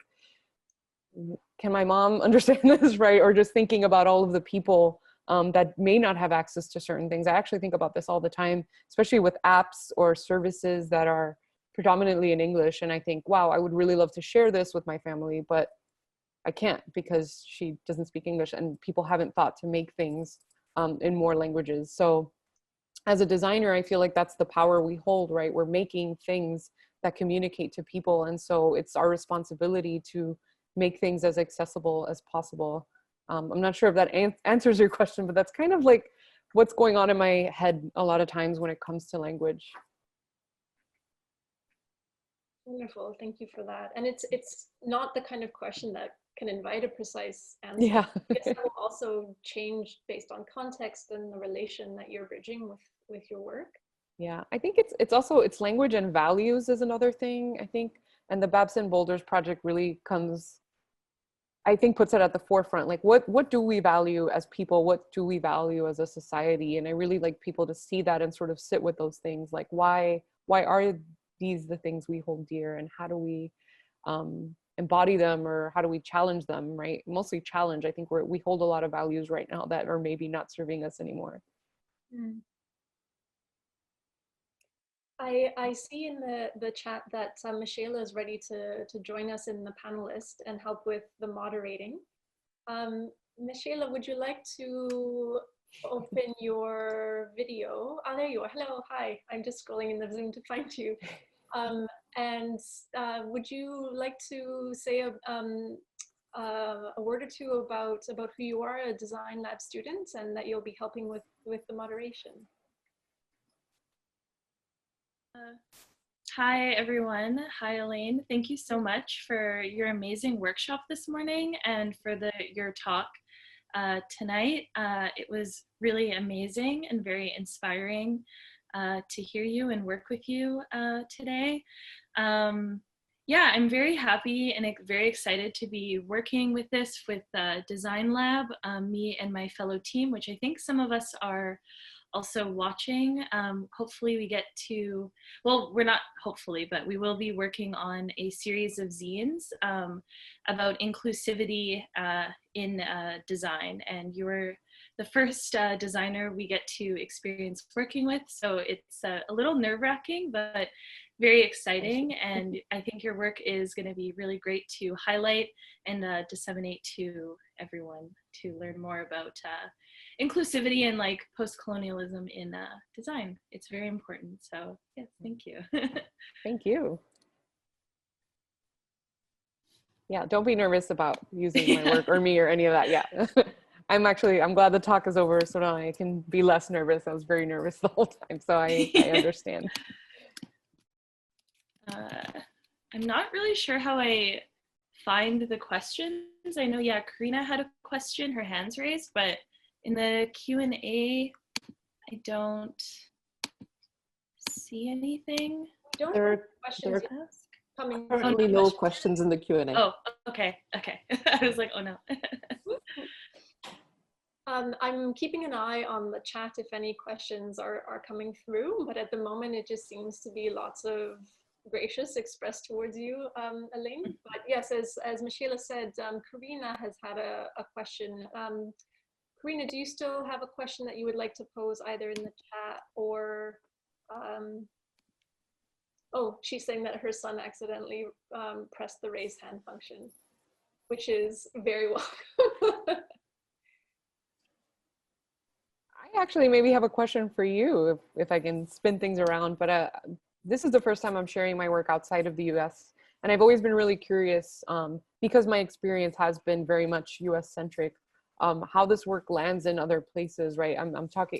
can my mom understand this, right? Or just thinking about all of the people that may not have access to certain things. I actually think about this all the time, especially with apps or services that are predominantly in English. And I think, wow, I would really love to share this with my family, but I can't because she doesn't speak English, and people haven't thought to make things in more languages. So as a designer, I feel like that's the power we hold, right? We're making things that communicate to people. And so it's our responsibility to make things as accessible as possible. I'm not sure if that answers your question, but that's kind of like what's going on in my head a lot of times when it comes to language. Wonderful, thank you for that. And it's not the kind of question that can invite a precise answer. Yeah. I guess that will also change based on context and the relation that you're bridging with your work. Yeah, I think it's also language and values is another thing, I think. And the Babson Boulders project really comes, I think, puts it at the forefront. Like what do we value as people? What do we value as a society? And I really like people to see that and sort of sit with those things. Like why are these the things we hold dear, and how do we embody them, or how do we challenge them, right? Mostly challenge. I think we hold a lot of values right now that are maybe not serving us anymore. Mm. I see in the chat that Michaela is ready to join us in the panelist and help with the moderating. Michaela, would you like to open your video? Oh, there you are. Hello, hi. I'm just scrolling in the Zoom to find you. And would you like to say a word or two about who you are, a design lab student, and that you'll be helping with the moderation? Hi, everyone. Hi, Elaine. Thank you so much for your amazing workshop this morning and for your talk. tonight. It was really amazing and very inspiring to hear you and work with you today. Yeah, I'm very happy and very excited to be working with this with Design Lab, me and my fellow team, which I think some of us are also watching. Hopefully we get to, well, we're not hopefully, but we will be working on a series of zines about inclusivity in design. And you're the first designer we get to experience working with. So it's a little nerve-wracking, but very exciting. And I think your work is going to be really great to highlight and disseminate to everyone to learn more about inclusivity and like post-colonialism in design. It's very important. So yes, thank you. Thank you. Yeah, don't be nervous about using my work or me or any of that. Yeah. I'm glad the talk is over so now I can be less nervous. I was very nervous the whole time, so I understand. I'm not really sure how I find the questions. I know, yeah, Karina had a question, her hand's raised, but in the Q&A, I don't see anything. There are Coming. currently no questions in the Q&A. Oh, okay. I was like, oh no. I'm keeping an eye on the chat if any questions are coming through, but at the moment it just seems to be lots of gracious expressed towards you, Elaine. But yes, as Michela said, Karina has had a question. Karina, do you still have a question that you would like to pose either in the chat or, oh, she's saying that her son accidentally pressed the raise hand function, which is very welcome. I actually maybe have a question for you if I can spin things around, but this is the first time I'm sharing my work outside of the US. And I've always been really curious because my experience has been very much US centric, how this work lands in other places, right?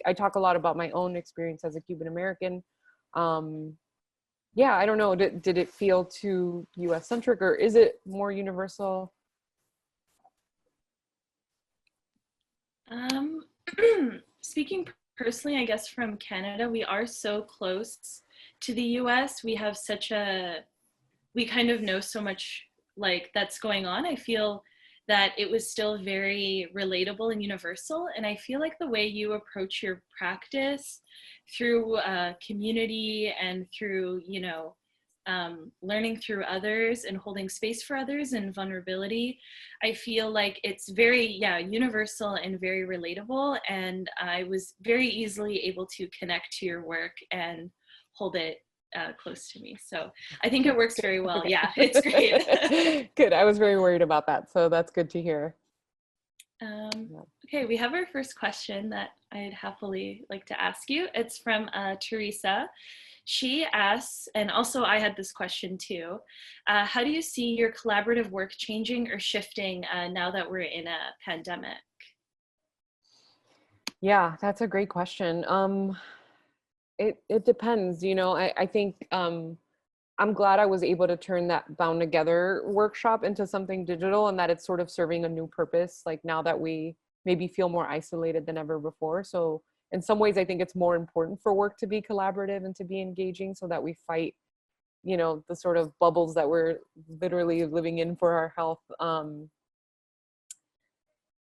I talk a lot about my own experience as a Cuban-American. Yeah, I don't know, did it feel too US centric or is it more universal? Speaking personally, I guess from Canada, we are so close to the US. We have we kind of know so much like that's going on. I feel that it was still very relatable and universal. And I feel like the way you approach your practice through community and through, learning through others and holding space for others and vulnerability, I feel like it's very, universal and very relatable. And I was very easily able to connect to your work and hold it close to me. So I think it works very well. Okay. Yeah, it's great. Good. I was very worried about that. So that's good to hear. Okay, we have our first question that I'd happily like to ask you. It's from Teresa. She asks, and also I had this question too, how do you see your collaborative work changing or shifting now that we're in a pandemic? Yeah, that's a great question. It depends, I think I'm glad I was able to turn that Bound Together workshop into something digital and that it's sort of serving a new purpose, like now that we maybe feel more isolated than ever before. So in some ways, I think it's more important for work to be collaborative and to be engaging so that we fight, the sort of bubbles that we're literally living in for our health.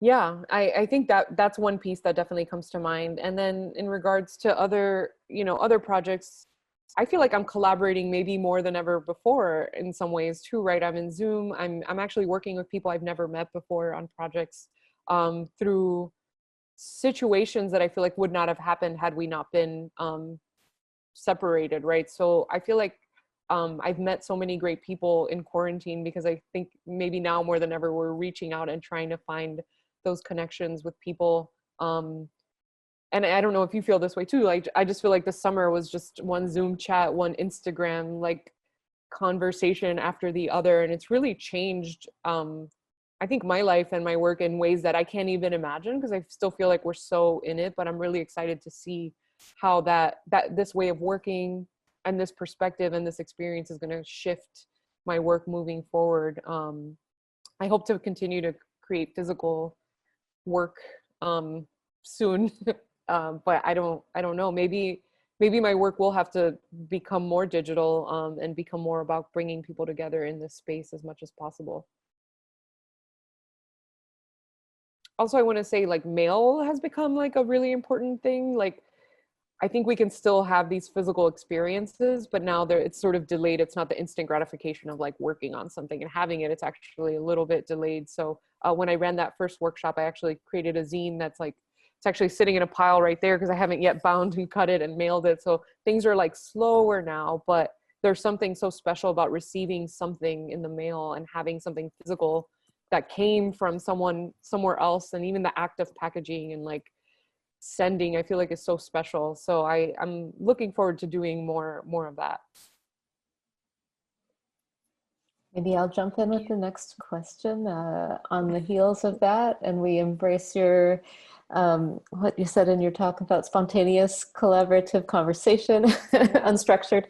Yeah, I think that's one piece that definitely comes to mind. And then in regards to other projects, I feel like I'm collaborating maybe more than ever before in some ways too, right? I'm in Zoom. I'm actually working with people I've never met before on projects through situations that I feel like would not have happened had we not been separated, right? So I feel like I've met so many great people in quarantine because I think maybe now more than ever, we're reaching out and trying to find those connections with people. And I don't know if you feel this way too. Like, I just feel like the summer was just one Zoom chat, one Instagram, like conversation after the other. And it's really changed, I think, my life and my work in ways that I can't even imagine because I still feel like we're so in it, but I'm really excited to see how this way of working and this perspective and this experience is going to shift my work moving forward. I hope to continue to create physical work soon. But I don't know. Maybe my work will have to become more digital and become more about bringing people together in this space as much as possible. Also, I want to say, like, mail has become like a really important thing. Like, I think we can still have these physical experiences, but now it's sort of delayed. It's not the instant gratification of like working on something and having it. It's actually a little bit delayed. So when I ran that first workshop, I actually created a zine that's like, it's actually sitting in a pile right there because I haven't yet bound and cut it and mailed it. So things are like slower now, but there's something so special about receiving something in the mail and having something physical that came from someone somewhere else. And even the act of packaging and like sending, I feel like is so special. So I'm looking forward to doing more of that. Maybe I'll jump in with the next question on the heels of that. And we embrace your, what you said in your talk about spontaneous collaborative conversation, unstructured.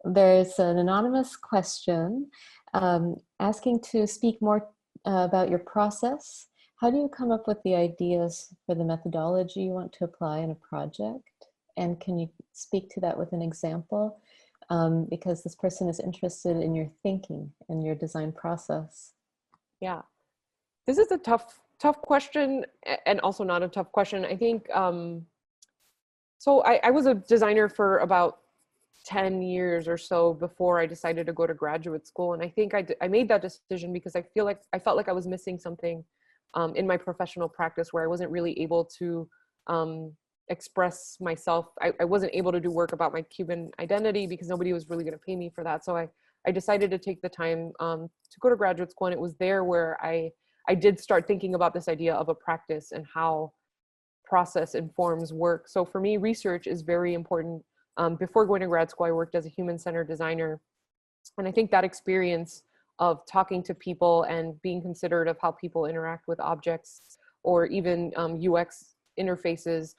There's an anonymous question asking to speak more about your process. How do you come up with the ideas for the methodology you want to apply in a project? And can you speak to that with an example? Because this person is interested in your thinking and your design process. Yeah, this is a tough question, and also not a tough question. I think, so I was a designer for about 10 years or so before I decided to go to graduate school. And I think I made that decision because I felt like I was missing something in my professional practice where I wasn't really able to express myself. I wasn't able to do work about my Cuban identity because nobody was really going to pay me for that. So I decided to take the time to go to graduate school. And it was there where I did start thinking about this idea of a practice and how process informs work. So for me, research is very important. Before going to grad school, I worked as a human-centered designer. And I think that experience of talking to people and being considerate of how people interact with objects or even UX interfaces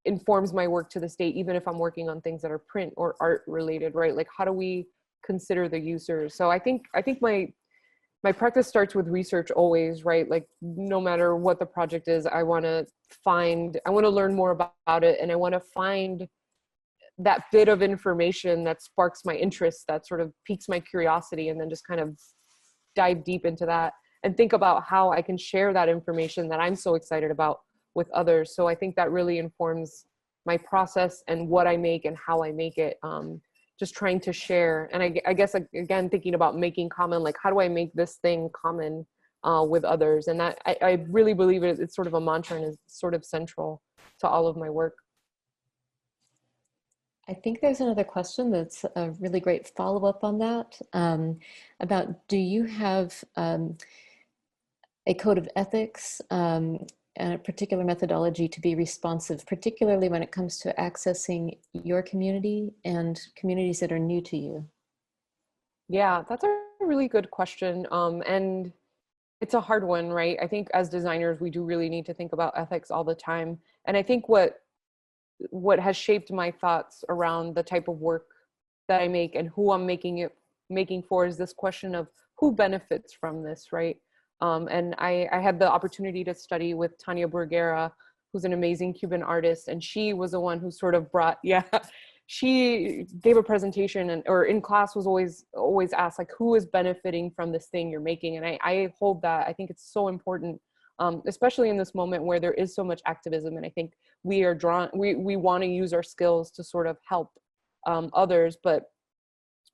informs my work to this day, even if I'm working on things that are print or art related, right? Like, how do we consider the users? So I think my practice starts with research always, right? Like, no matter what the project is, I want to learn more about it, and I want to find that bit of information that sparks my interest, that sort of piques my curiosity, and then just kind of dive deep into that and think about how I can share that information that I'm so excited about with others. So I think that really informs my process and what I make and how I make it. Just trying to share. And I guess, again, thinking about making common, like, how do I make this thing common with others? And that I really believe it's sort of a mantra and is sort of central to all of my work. I think there's another question that's a really great follow-up on that, about, do you have a code of ethics and a particular methodology to be responsive, particularly when it comes to accessing your community and communities that are new to you? Yeah, that's a really good question. And it's a hard one, right? I think as designers, we do really need to think about ethics all the time. And I think what has shaped my thoughts around the type of work that I make and who I'm making for is this question of who benefits from this, right? And I had the opportunity to study with Tania Bruguera, who's an amazing Cuban artist, and she was the one who sort of she gave a presentation or in class was always asked, like, who is benefiting from this thing you're making? And I hold that. I think it's so important, especially in this moment where there is so much activism. And I think we want to use our skills to sort of help others. But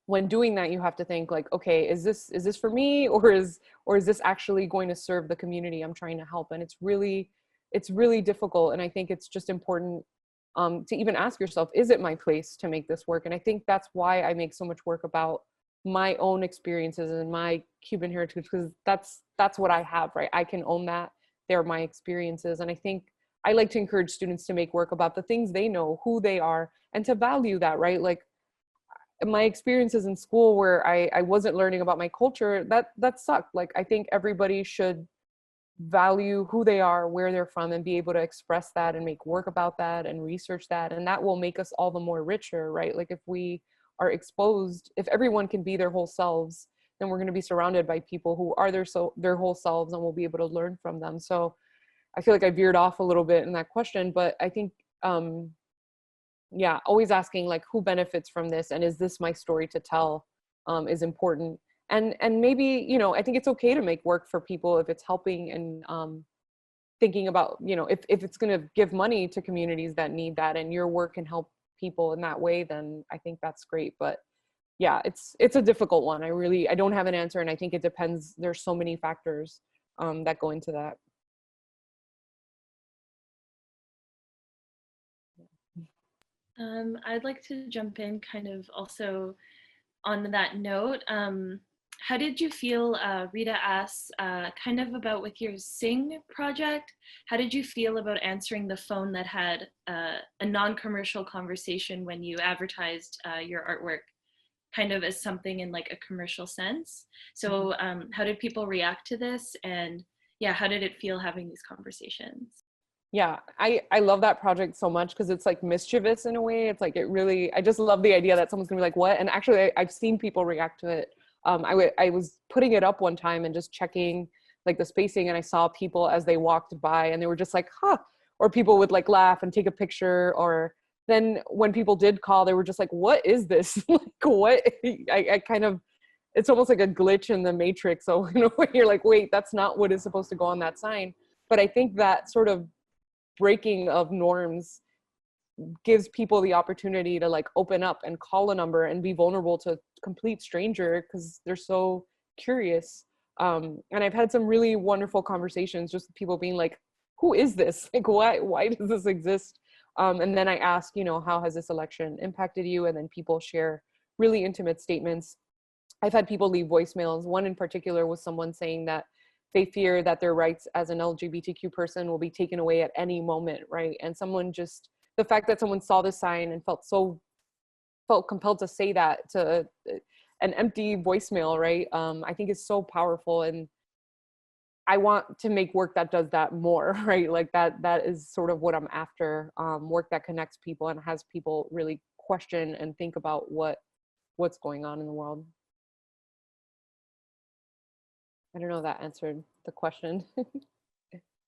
when doing that, you have to think, like, okay, is this for me, or is this actually going to serve the community I'm trying to help? And it's really difficult. And I think it's just important to even ask yourself, is it my place to make this work? And I think that's why I make so much work about my own experiences and my Cuban heritage, because that's what I have, right? I can own that. They're my experiences. And I think I like to encourage students to make work about the things they know, who they are, and to value that, right? Like, my experiences in school where I wasn't learning about my culture, that sucked. Like, I think everybody should value who they are, where they're from, and be able to express that and make work about that and research that. And that will make us all the more richer, right? Like, if we are exposed, if everyone can be their whole selves, then we're going to be surrounded by people who are their whole selves, and we'll be able to learn from them. So I feel like I veered off a little bit in that question, but I think, yeah, always asking like, who benefits from this, and is this my story to tell, is important. And maybe, you know, I think it's okay to make work for people if it's helping, and thinking about, you know, if it's going to give money to communities that need that, and your work can help people in that way, then I think that's great. But yeah, it's a difficult one. I don't have an answer, and I think it depends. There's so many factors that go into that. I'd like to jump in kind of also on that note. How did you feel, Rita asks, kind of about with your Sing project, how did you feel about answering the phone that had a non-commercial conversation when you advertised your artwork kind of as something in like a commercial sense? So how did people react to this? And yeah, how did it feel having these conversations? Yeah, I love that project so much because it's like mischievous in a way. It's like, I just love the idea that someone's gonna be like, what? And actually I've seen people react to it. I was putting it up one time and just checking like the spacing, and I saw people as they walked by and they were just like, huh, or people would like laugh and take a picture, or then when people did call, they were just like, what is this? Like, what? I kind of, it's almost like a glitch in the matrix. So, you know, when you're like, wait, that's not what is supposed to go on that sign. But I think that sort of breaking of norms gives people the opportunity to like open up and call a number and be vulnerable to a complete stranger because they're so curious. And I've had some really wonderful conversations just with people being like, who is this? Like, why does this exist? And then I ask, you know, how has this election impacted you? And then people share really intimate statements. I've had people leave voicemails. One in particular was someone saying that they fear that their rights as an LGBTQ person will be taken away at any moment, right? And someone just, the fact that someone saw the sign and felt compelled to say that to an empty voicemail, right? I think is so powerful, and I want to make work that does that more, right? Like that is sort of what I'm after, work that connects people and has people really question and think about what's going on in the world. I don't know if that answered the question.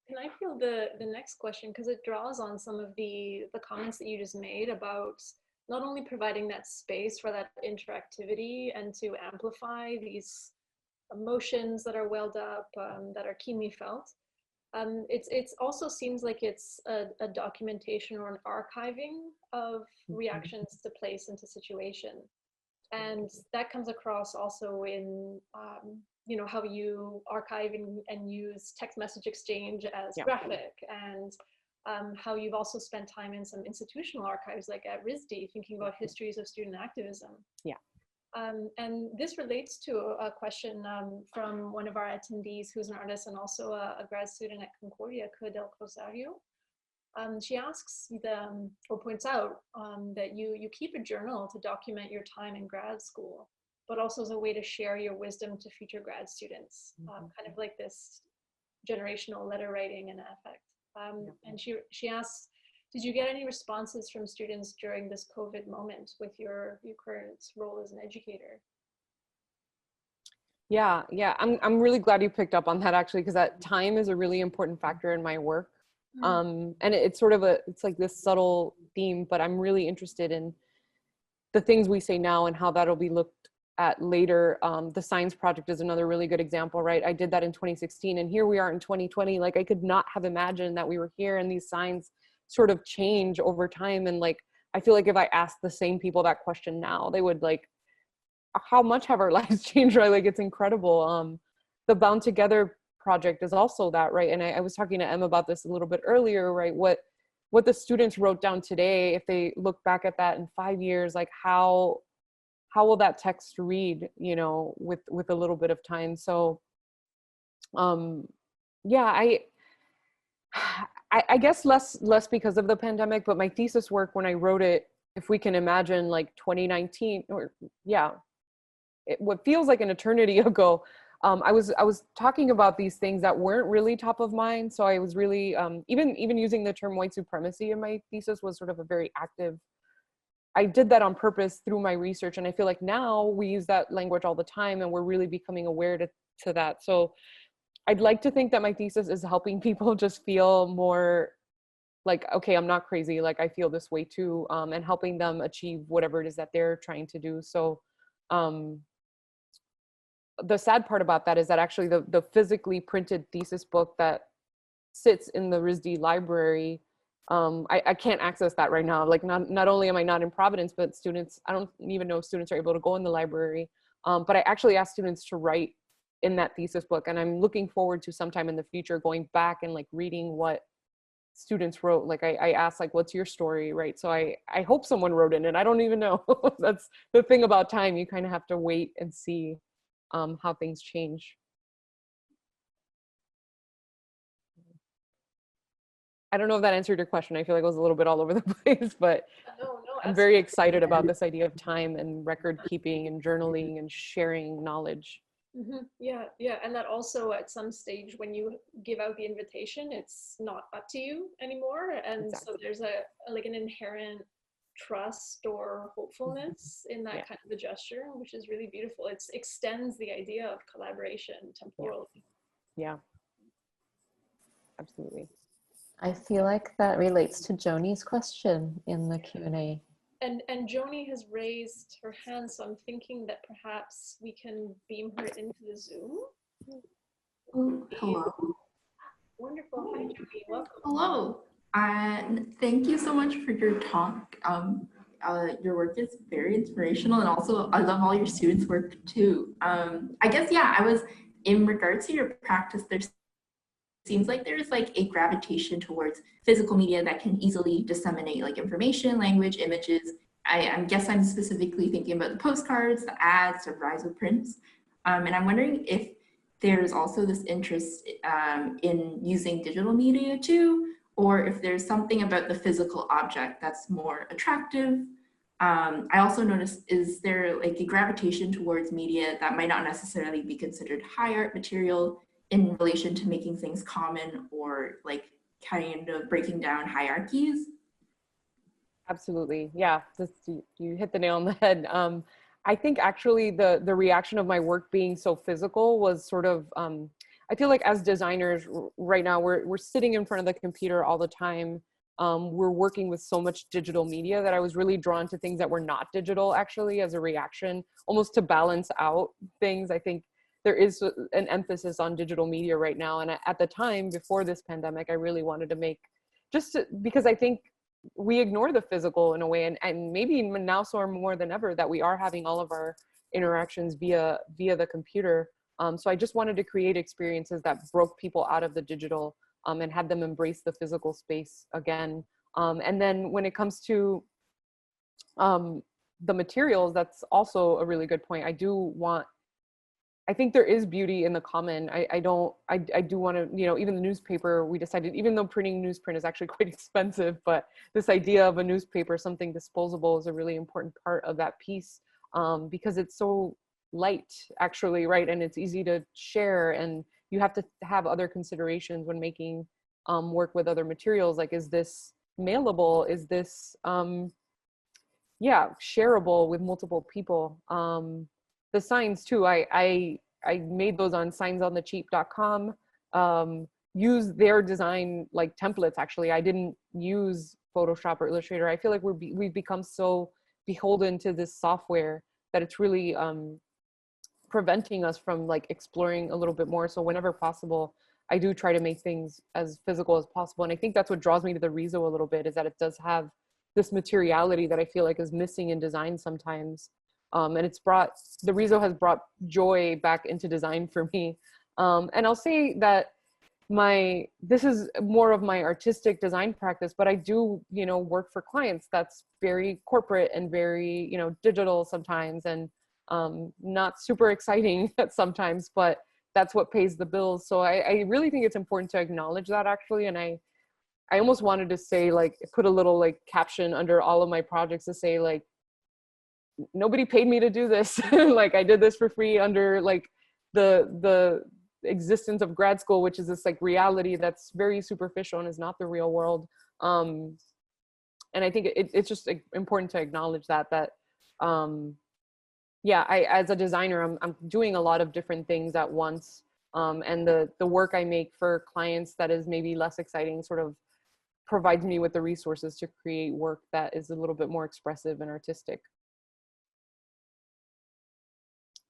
And I feel the next question, because it draws on some of the comments that you just made about not only providing that space for that interactivity and to amplify these emotions that are welled up, that are keenly felt. It's also seems like it's a documentation or an archiving of reactions to place into situation. And that comes across also in, you know, how you archive and use text message exchange as graphic, and how you've also spent time in some institutional archives like at RISD, thinking about histories of student activism. Yeah. And this relates to a question from one of our attendees who's an artist and also a grad student at Concordia, Del Rosario. She asks or points out that you keep a journal to document your time in grad school, but also as a way to share your wisdom to future grad students, kind of like this generational letter writing and affect. And she asks, did you get any responses from students during this COVID moment with your current role as an educator? Yeah, I'm really glad you picked up on that, actually, because that time is a really important factor in my work. And it's sort of it's like this subtle theme, but I'm really interested in the things we say now and how that'll be looked at later. The Signs Project is another really good example, right? I did that in 2016, and here we are in 2020. Like, I could not have imagined that we were here, and these signs sort of change over time. And like, I feel like if I asked the same people that question now, they would like, how much have our lives changed, right? Like, it's incredible. The Bound Together project is also that, right? And I was talking to Em about this a little bit earlier, right? What the students wrote down today, if they look back at that in 5 years, like how will that text read, you know, with a little bit of time? So, yeah, I guess less because of the pandemic, but my thesis work, when I wrote it, if we can imagine like 2019, or what feels like an eternity ago, I was talking about these things that weren't really top of mind. So I was really, even using the term white supremacy in my thesis was sort of a very active I did that on purpose through my research. And I feel like now we use that language all the time and we're really becoming aware to that. So I'd like to think that my thesis is helping people just feel more like, okay, I'm not crazy. Like I feel this way too, and helping them achieve whatever it is that they're trying to do. So the sad part about that is that actually the physically printed thesis book that sits in the RISD library, I can't access that right now. Like not only am I not in Providence, but students, I don't even know if students are able to go in the library. But I actually asked students to write in that thesis book. And I'm looking forward to sometime in the future going back and like reading what students wrote. Like I asked, like, what's your story, right? So I hope someone wrote in it. I don't even know. That's the thing about time. You kind of have to wait and see how things change. I don't know if that answered your question. I feel like I was a little bit all over the place, but No, I'm very excited about this idea of time and record keeping and journaling and sharing knowledge. Yeah, and that also at some stage when you give out the invitation, it's not up to you anymore, and Exactly. so there's like an inherent trust or hopefulness in that kind of a gesture, which is really beautiful. It extends the idea of collaboration temporally. Yeah, absolutely. I feel like that relates to Joni's question in the Q&A. And Joni has raised her hand, so I'm thinking that perhaps we can beam her into the Zoom. Oh, hello. Wonderful. Hi, Joni. Welcome. Hello. And thank you so much for your talk. Your work is very inspirational, and also I love all your students' work too. I guess, yeah, I was, in regards to your practice, there seems like there's like a gravitation towards physical media that can easily disseminate like information, language, images. I guess I'm specifically thinking about the postcards, the ads, the Riso prints. And I'm wondering if there's also this interest in using digital media too, or if there's something about the physical object that's more attractive. I also noticed, is there like a gravitation towards media that might not necessarily be considered high art material in relation to making things common, or like kind of breaking down hierarchies? Absolutely. Yeah, you hit the nail on the head. I think actually the reaction of my work being so physical was sort of, I feel like as designers right now, we're sitting in front of the computer all the time. We're working with so much digital media that I was really drawn to things that were not digital actually as a reaction, almost to balance out things. I think there is an emphasis on digital media right now. And at the time before this pandemic, I really wanted to make because I think we ignore the physical in a way, and maybe now so more than ever that we are having all of our interactions via the computer. So I just wanted to create experiences that broke people out of the digital and had them embrace the physical space again. And then when it comes to the materials, that's also a really good point. I think there is beauty in the common. I do want to, even the newspaper, we decided, even though printing newsprint is actually quite expensive, but this idea of a newspaper, something disposable, is a really important part of that piece because it's so light actually, right? And it's easy to share, and you have to have other considerations when making work with other materials. Like, is this mailable? Is this, shareable with multiple people? The signs too, I made those on signsonthecheap.com, use their design like templates. Actually, I didn't use Photoshop or Illustrator. I feel like we've become so beholden to this software that it's really preventing us from like exploring a little bit more. So whenever possible, I do try to make things as physical as possible. And I think that's what draws me to the Riso a little bit, is that it does have this materiality that I feel like is missing in design sometimes. And the Riso has brought joy back into design for me. And I'll say that this is more of my artistic design practice, but I do, work for clients that's very corporate and very, digital sometimes, and not super exciting sometimes, but that's what pays the bills. So I really think it's important to acknowledge that actually. And I almost wanted to say, like, put a little like caption under all of my projects to say, like, nobody paid me to do this. Like, I did this for free under like the existence of grad school, which is this like reality that's very superficial and is not the real world. I think it's just important to acknowledge that yeah, as a designer, I'm doing a lot of different things at once. And the work I make for clients that is maybe less exciting sort of provides me with the resources to create work that is a little bit more expressive and artistic.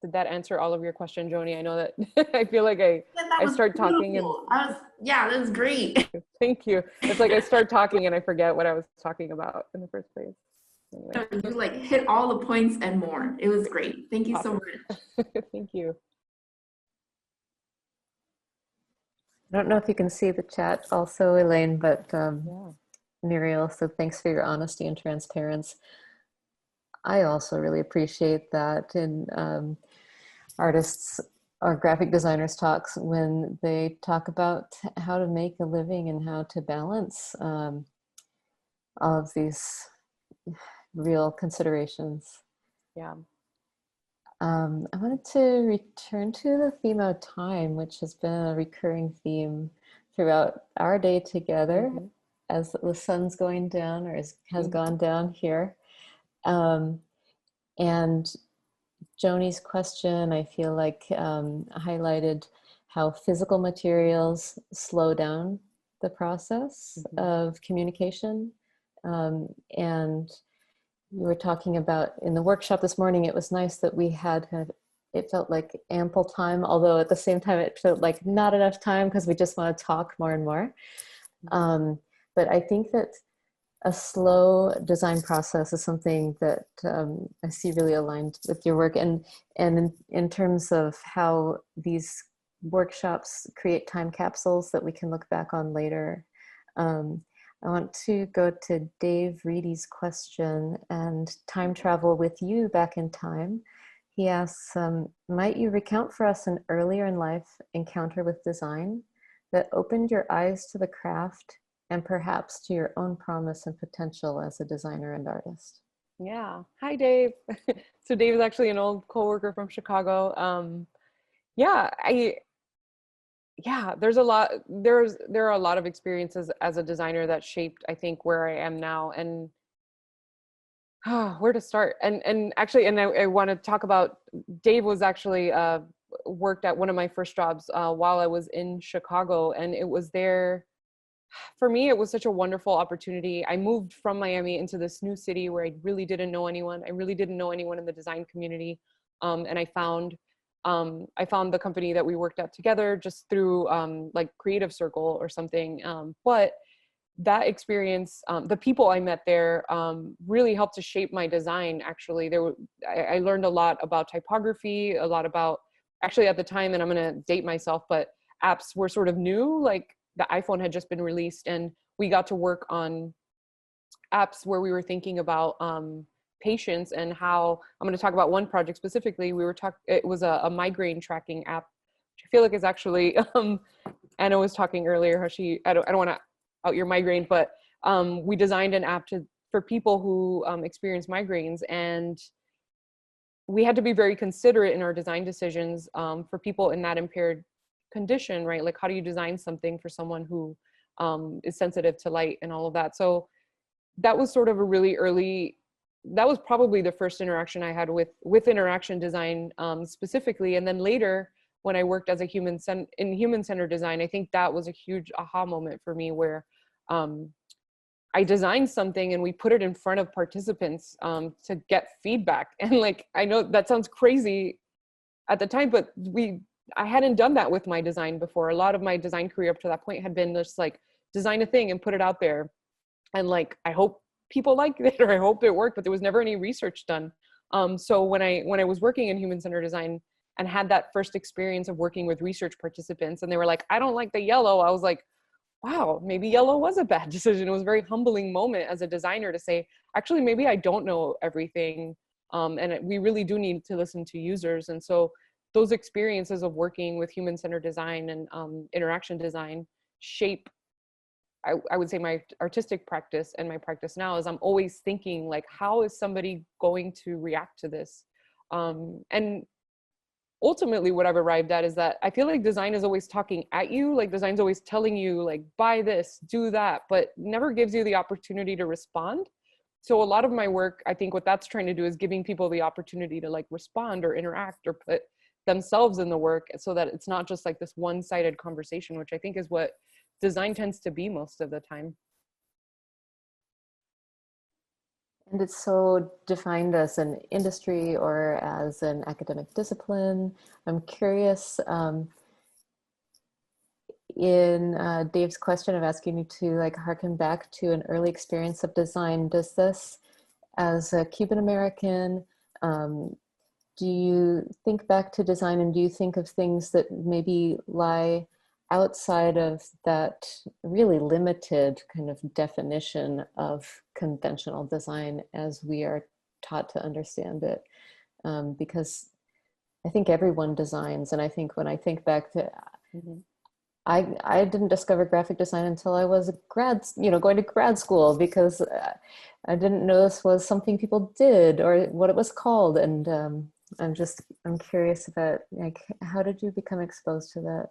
Did that answer all of your question, Joni? I know that I feel like I start talking and yeah, that was great. thank you. It's like I start talking and I forget what I was talking about in the first place. Anyway. You like hit all the points and more. It was great. Thank you so much. Thank you. I don't know if you can see the chat also, Elaine, but Yeah. Muriel, so thanks for your honesty and transparency. I also really appreciate that in artists or graphic designers talks when they talk about how to make a living and how to balance all of these real considerations. Yeah. I wanted to return to the theme of time, which has been a recurring theme throughout our day together as the sun's going down or has gone down here. And Joni's question, I feel like highlighted how physical materials slow down the process of communication. And you were talking about in the workshop this morning, it was nice that we had kind of, it felt like ample time, although at the same time it felt like not enough time because we just want to talk more and more. But I think that a slow design process is something that I see really aligned with your work, and in terms of how these workshops create time capsules that we can look back on later. I want to go to Dave Reedy's question and time travel with you back in time. He asks, might you recount for us an earlier in life encounter with design that opened your eyes to the craft and perhaps to your own promise and potential as a designer and artist? Yeah. Hi, Dave. So Dave is actually an old coworker from Chicago. There are a lot of experiences as a designer that shaped, I think, where I am now, and where to start. And actually, I want to talk about, Dave was actually worked at one of my first jobs while I was in Chicago, and it was there. For me, it was such a wonderful opportunity. I moved from Miami into this new city where I really didn't know anyone. I really didn't know anyone in the design community. And I found the company that we worked at together just through like Creative Circle or something. But that experience, the people I met there really helped to shape my design. Actually, I learned a lot about typography, a lot about, actually at the time, and I'm gonna date myself, but apps were sort of new, like the iPhone had just been released, and we got to work on apps where we were thinking about patients and how, I'm going to talk about one project specifically. It was a migraine tracking app, which I feel like is actually, Anna was talking earlier how I don't want to out your migraine, but we designed an app for people who experience migraines, and we had to be very considerate in our design decisions for people in that impaired condition, right? Like, how do you design something for someone who is sensitive to light and all of that? So that was sort of a really early, that was probably the first interaction I had with interaction design specifically. And then later, when I worked as in human-centered design, I think that was a huge aha moment for me, where I designed something and we put it in front of participants to get feedback. And like, I know that sounds crazy at the time, but I hadn't done that with my design before. A lot of my design career up to that point had been just like, design a thing and put it out there. And like, I hope people liked it, or I hope it worked, but there was never any research done. So when I was working in human-centered design and had that first experience of working with research participants, and they were like, I don't like the yellow, I was like, wow, maybe yellow was a bad decision. It was a very humbling moment as a designer to say, actually, maybe I don't know everything. And we really do need to listen to users. And so those experiences of working with human-centered design and interaction design shape, I would say, my artistic practice. And my practice now is I'm always thinking, like, how is somebody going to react to this? And ultimately what I've arrived at is that I feel like design is always talking at you, like design's always telling you like, buy this, do that, but never gives you the opportunity to respond. So a lot of my work, I think what that's trying to do is giving people the opportunity to like respond or interact or put themselves in the work, so that it's not just like this one-sided conversation, which I think is what design tends to be most of the time. And it's so defined as an industry or as an academic discipline. I'm curious, in Dave's question of asking you to like harken back to an early experience of design, does this, as a Cuban-American, do you think back to design and do you think of things that maybe lie outside of that really limited kind of definition of conventional design as we are taught to understand it? Because I think everyone designs, and I think when I think back to, I didn't discover graphic design until I was going to grad school, because I didn't know this was something people did or what it was called. And I'm curious about, like, how did you become exposed to that?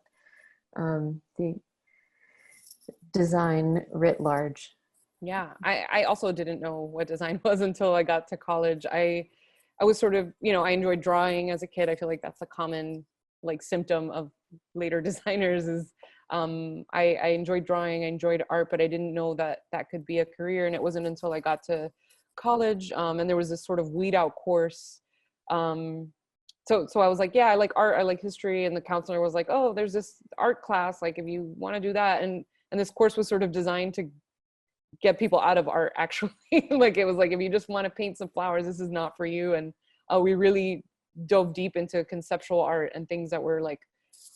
The design writ large. Yeah, I also didn't know what design was until I got to college. I was sort of, I enjoyed drawing as a kid. I feel like that's a common like symptom of later designers is I enjoyed drawing, I enjoyed art, but I didn't know that that could be a career. And it wasn't until I got to college and there was this sort of weed out course. So I was like, yeah, I like art, I like history. And the counselor was like, oh, there's this art class, like if you want to do that. And this course was sort of designed to get people out of art, actually. Like it was like, if you just want to paint some flowers, this is not for you. And we really dove deep into conceptual art and things that were like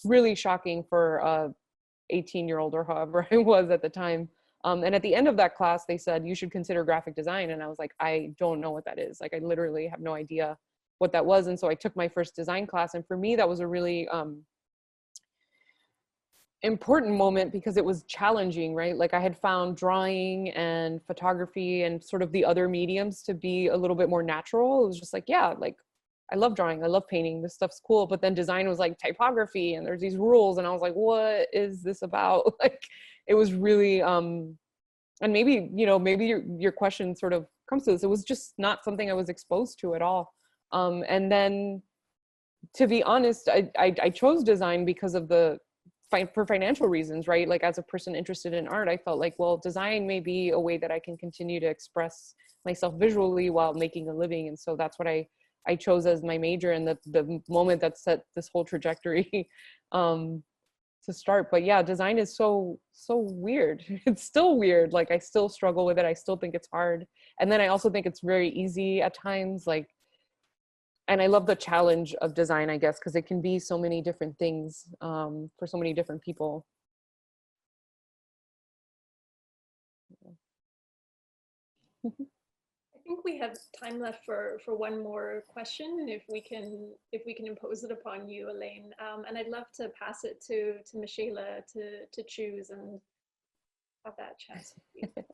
really shocking for a 18-year-old or however I was at the time. And at the end of that class, they said, you should consider graphic design. And I was like, I don't know what that is. Like, I literally have no idea what that was. And so I took my first design class. And for me, that was a really important moment because it was challenging, right? Like I had found drawing and photography and sort of the other mediums to be a little bit more natural. It was just like, yeah, like I love drawing, I love painting, this stuff's cool. But then design was like typography and there's these rules. And I was like, what is this about? Like, it was really, and maybe, maybe your question sort of comes to this. It was just not something I was exposed to at all. And then to be honest, I chose design because of for financial reasons, right? Like as a person interested in art, I felt like, well, design may be a way that I can continue to express myself visually while making a living. And so that's what I chose as my major, and the moment that set this whole trajectory to start. But yeah, design is so weird. It's still weird. Like I still struggle with it. I still think it's hard. And then I also think it's very easy at times. Like, and I love the challenge of design, I guess, because it can be so many different things for so many different people. I think we have time left for one more question, if we can impose it upon you, Elaine. And I'd love to pass it to Michela to choose and have that chance with you.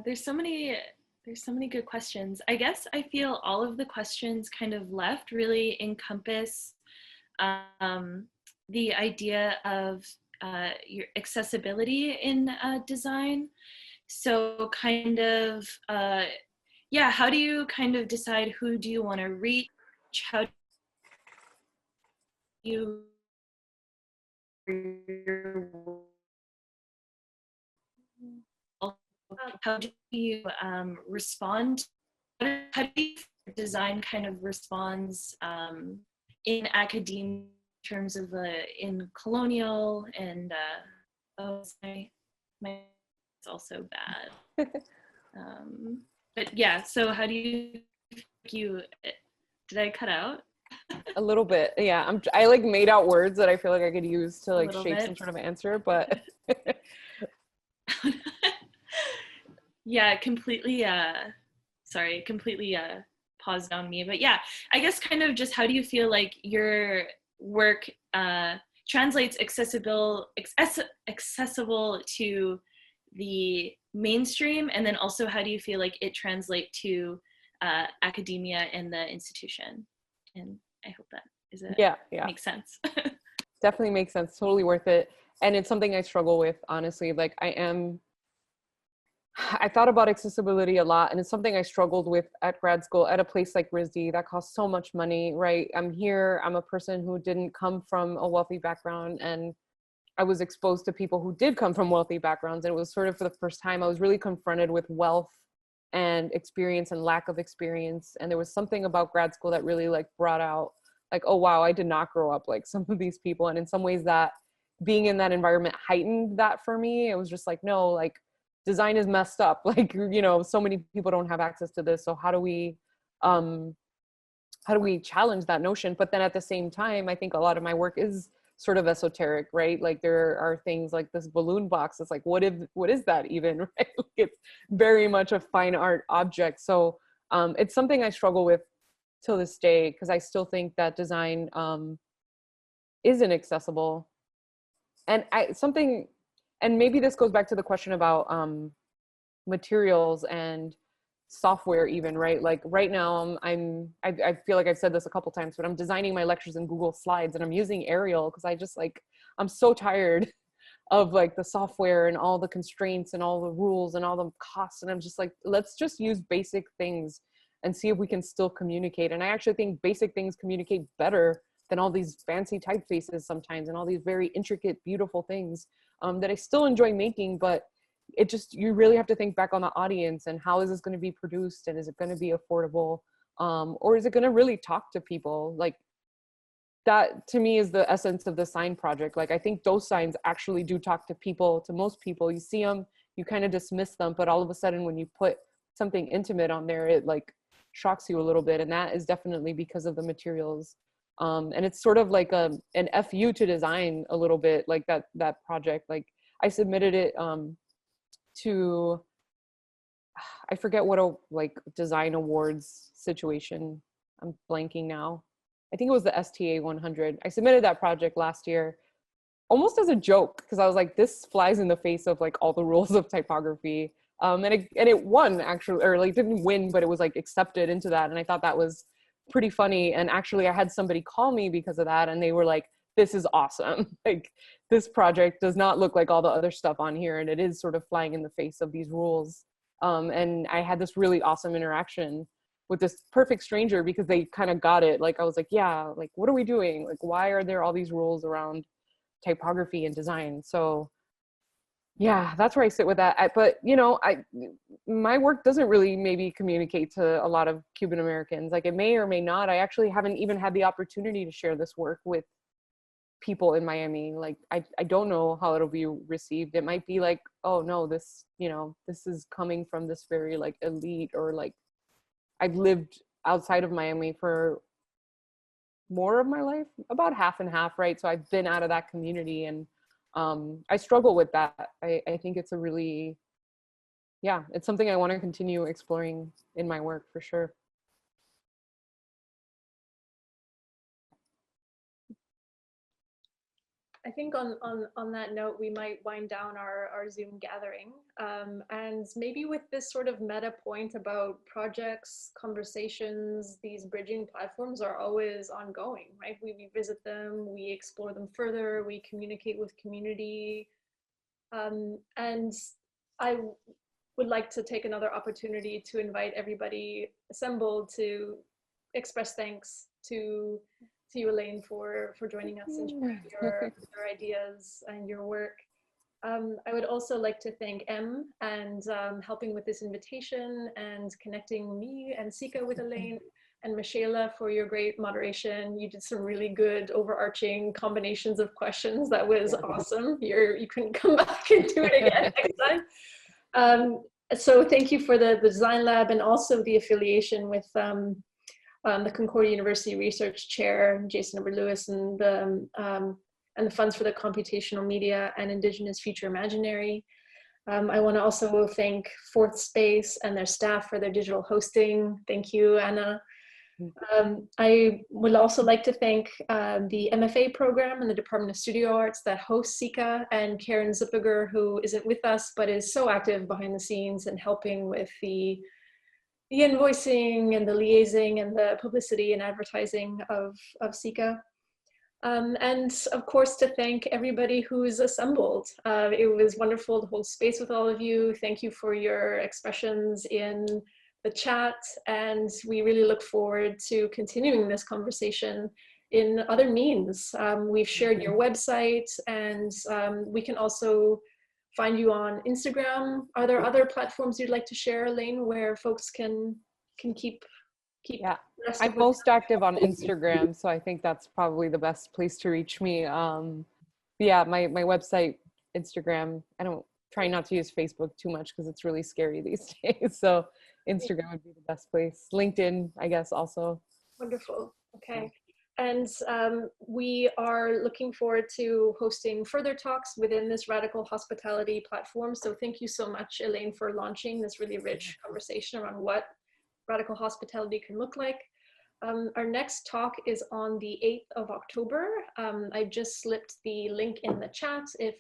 There's so many good questions. I guess I feel all of the questions kind of left really encompass the idea of your accessibility in design. So kind of, yeah, how do you kind of decide who do you want to reach? How do you respond? How do you design kind of responds in academia in terms of in colonial and my it's also bad. But yeah, so how do you did I cut out? A little bit, yeah. I like made out words that I feel like I could use to like shape some sort of answer, but yeah, completely paused on me. But yeah, I guess kind of just how do you feel like your work translates accessible to the mainstream, and then also how do you feel like it translates to academia and the institution? And I hope that is it. Yeah. Makes sense. Definitely makes sense. Totally worth it. And it's something I struggle with, honestly. Like I thought about accessibility a lot, and it's something I struggled with at grad school at a place like RISD that costs so much money, right? I'm a person who didn't come from a wealthy background, and I was exposed to people who did come from wealthy backgrounds. And it was sort of for the first time I was really confronted with wealth and experience and lack of experience. And there was something about grad school that really like brought out like, oh wow, I did not grow up like some of these people. And in some ways that being in that environment heightened that for me. It was just like, no, like design is messed up. Like, you know, so many people don't have access to this. So how do we challenge that notion? But then at the same time, I think a lot of my work is sort of esoteric, right? Like there are things like this balloon box. It's like, what is that even, right? Like it's very much a fine art object. So it's something I struggle with till this day, because I still think that design isn't accessible. And maybe this goes back to the question about materials and software even, right? Like right now I feel like I've said this a couple times, but I'm designing my lectures in Google Slides, and I'm using Arial because I just like, I'm so tired of like the software and all the constraints and all the rules and all the costs. And I'm just like, let's just use basic things and see if we can still communicate. And I actually think basic things communicate better than all these fancy typefaces sometimes and all these very intricate, beautiful things that I still enjoy making, but it just, you really have to think back on the audience and how is this going to be produced, and is it going to be affordable, or is it going to really talk to people? Like that to me is the essence of the sign project. Like I think those signs actually do talk to people, to most people. You see them, you kind of dismiss them, but all of a sudden when you put something intimate on there, it like shocks you a little bit. And that is definitely because of the materials. And it's sort of like an FU to design a little bit, like that project. Like I submitted it to, I forget what a like design awards situation, I'm blanking now. I think it was the STA 100. I submitted that project last year almost as a joke, because I was like, this flies in the face of like all the rules of typography. And it won actually, or like didn't win, but it was like accepted into that. And I thought that was pretty funny. And actually I had somebody call me because of that, and they were like, this is awesome. Like this project does not look like all the other stuff on here, and it is sort of flying in the face of these rules. And I had this really awesome interaction with this perfect stranger because they kind of got it. Like I was like, yeah, like what are we doing? Like why are there all these rules around typography and design? So yeah, that's where I sit with that. But you know, my work doesn't really maybe communicate to a lot of Cuban-Americans. Like it may or may not. I actually haven't even had the opportunity to share this work with people in Miami. Like I don't know how it'll be received. It might be like, oh no, this, you know, this is coming from this very like elite, or like I've lived outside of Miami for more of my life, about half and half, right? So I've been out of that community, and I struggle with that. I think it's a really, yeah, it's something I want to continue exploring in my work for sure. I think on that note, we might wind down our Zoom gathering. And maybe with this sort of meta point about projects, conversations, these bridging platforms are always ongoing, right? We revisit them, we explore them further, we communicate with community. And I would like to take another opportunity to invite everybody assembled to express thanks to you, Elaine, for joining us and sharing your ideas and your work. I would also like to thank Em and helping with this invitation and connecting me and Sika with Elaine, and Michaela for your great moderation. You did some really good overarching combinations of questions. That was awesome. You couldn't come back and do it again next time. So thank you for the Design Lab, and also the affiliation with the Concordia University Research Chair, Jason Lewis, and the funds for the Computational Media and Indigenous Future Imaginary. I want to also thank Fourth Space and their staff for their digital hosting. Thank you, Anna. I would also like to thank the MFA program and the Department of Studio Arts that hosts Sika, and Karen Zippiger, who isn't with us but is so active behind the scenes and helping with the the invoicing and the liaising and the publicity and advertising of SESU. And of course, to thank everybody who's assembled. It was wonderful to hold space with all of you. Thank you for your expressions in the chat. And we really look forward to continuing this conversation in other means. We've shared your website, and we can also find you on Instagram. Are there other platforms you'd like to share, Elaine, where folks can keep yeah, I'm most active on Instagram, so I think that's probably the best place to reach me. Yeah, my website, Instagram. I don't try not to use Facebook too much because it's really scary these days. So Instagram would be the best place. LinkedIn, I guess, also. Wonderful. Okay. And we are looking forward to hosting further talks within this Radical Hospitality platform. So thank you so much, Elaine, for launching this really rich conversation around what radical hospitality can look like. Our next talk is on the 8th of October. I just slipped the link in the chat if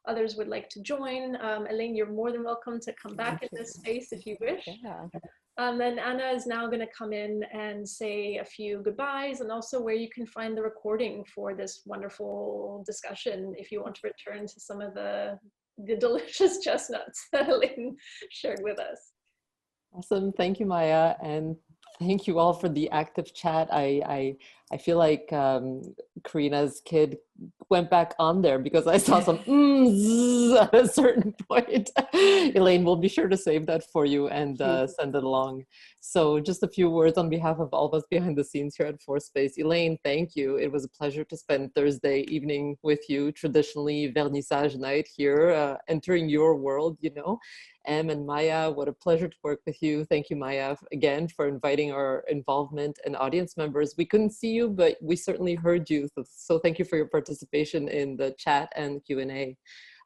others would like to join. Elaine, you're more than welcome to come back in this space if you wish. Yeah. And Anna is now going to come in and say a few goodbyes, and also where you can find the recording for this wonderful discussion if you want to return to some of the delicious chestnuts that Elaine shared with us. Awesome. Thank you, Maya. And thank you all for the active chat. I feel like Karina's kid went back on there because I saw some at a certain point. Elaine, we'll be sure to save that for you and send it along. So just a few words on behalf of all of us behind the scenes here at ForSpace. Elaine, thank you. It was a pleasure to spend Thursday evening with you, traditionally vernissage night here, entering your world, you know. Em and Maya, what a pleasure to work with you. Thank you, Maya, again, for inviting our involvement and audience members. We couldn't see you, but we certainly heard you. So thank you for your participation in the chat and Q&A.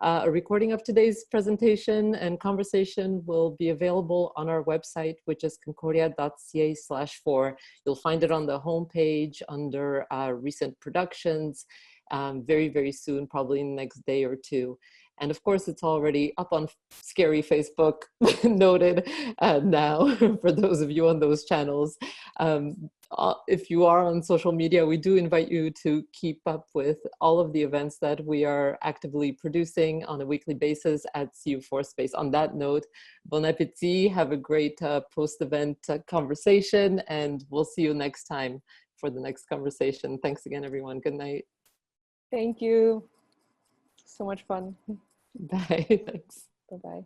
A recording of today's presentation and conversation will be available on our website, which is concordia.ca/4. You'll find it on the homepage under recent productions very, very soon, probably in the next day or two. And of course, it's already up on scary Facebook, noted now for those of you on those channels. If you are on social media, we do invite you to keep up with all of the events that we are actively producing on a weekly basis at CU ForSpace. On that note, bon appétit, have a great post-event conversation, and we'll see you next time for the next conversation. Thanks again, everyone. Good night. Thank you. So much fun. Bye. Thanks. Bye-bye.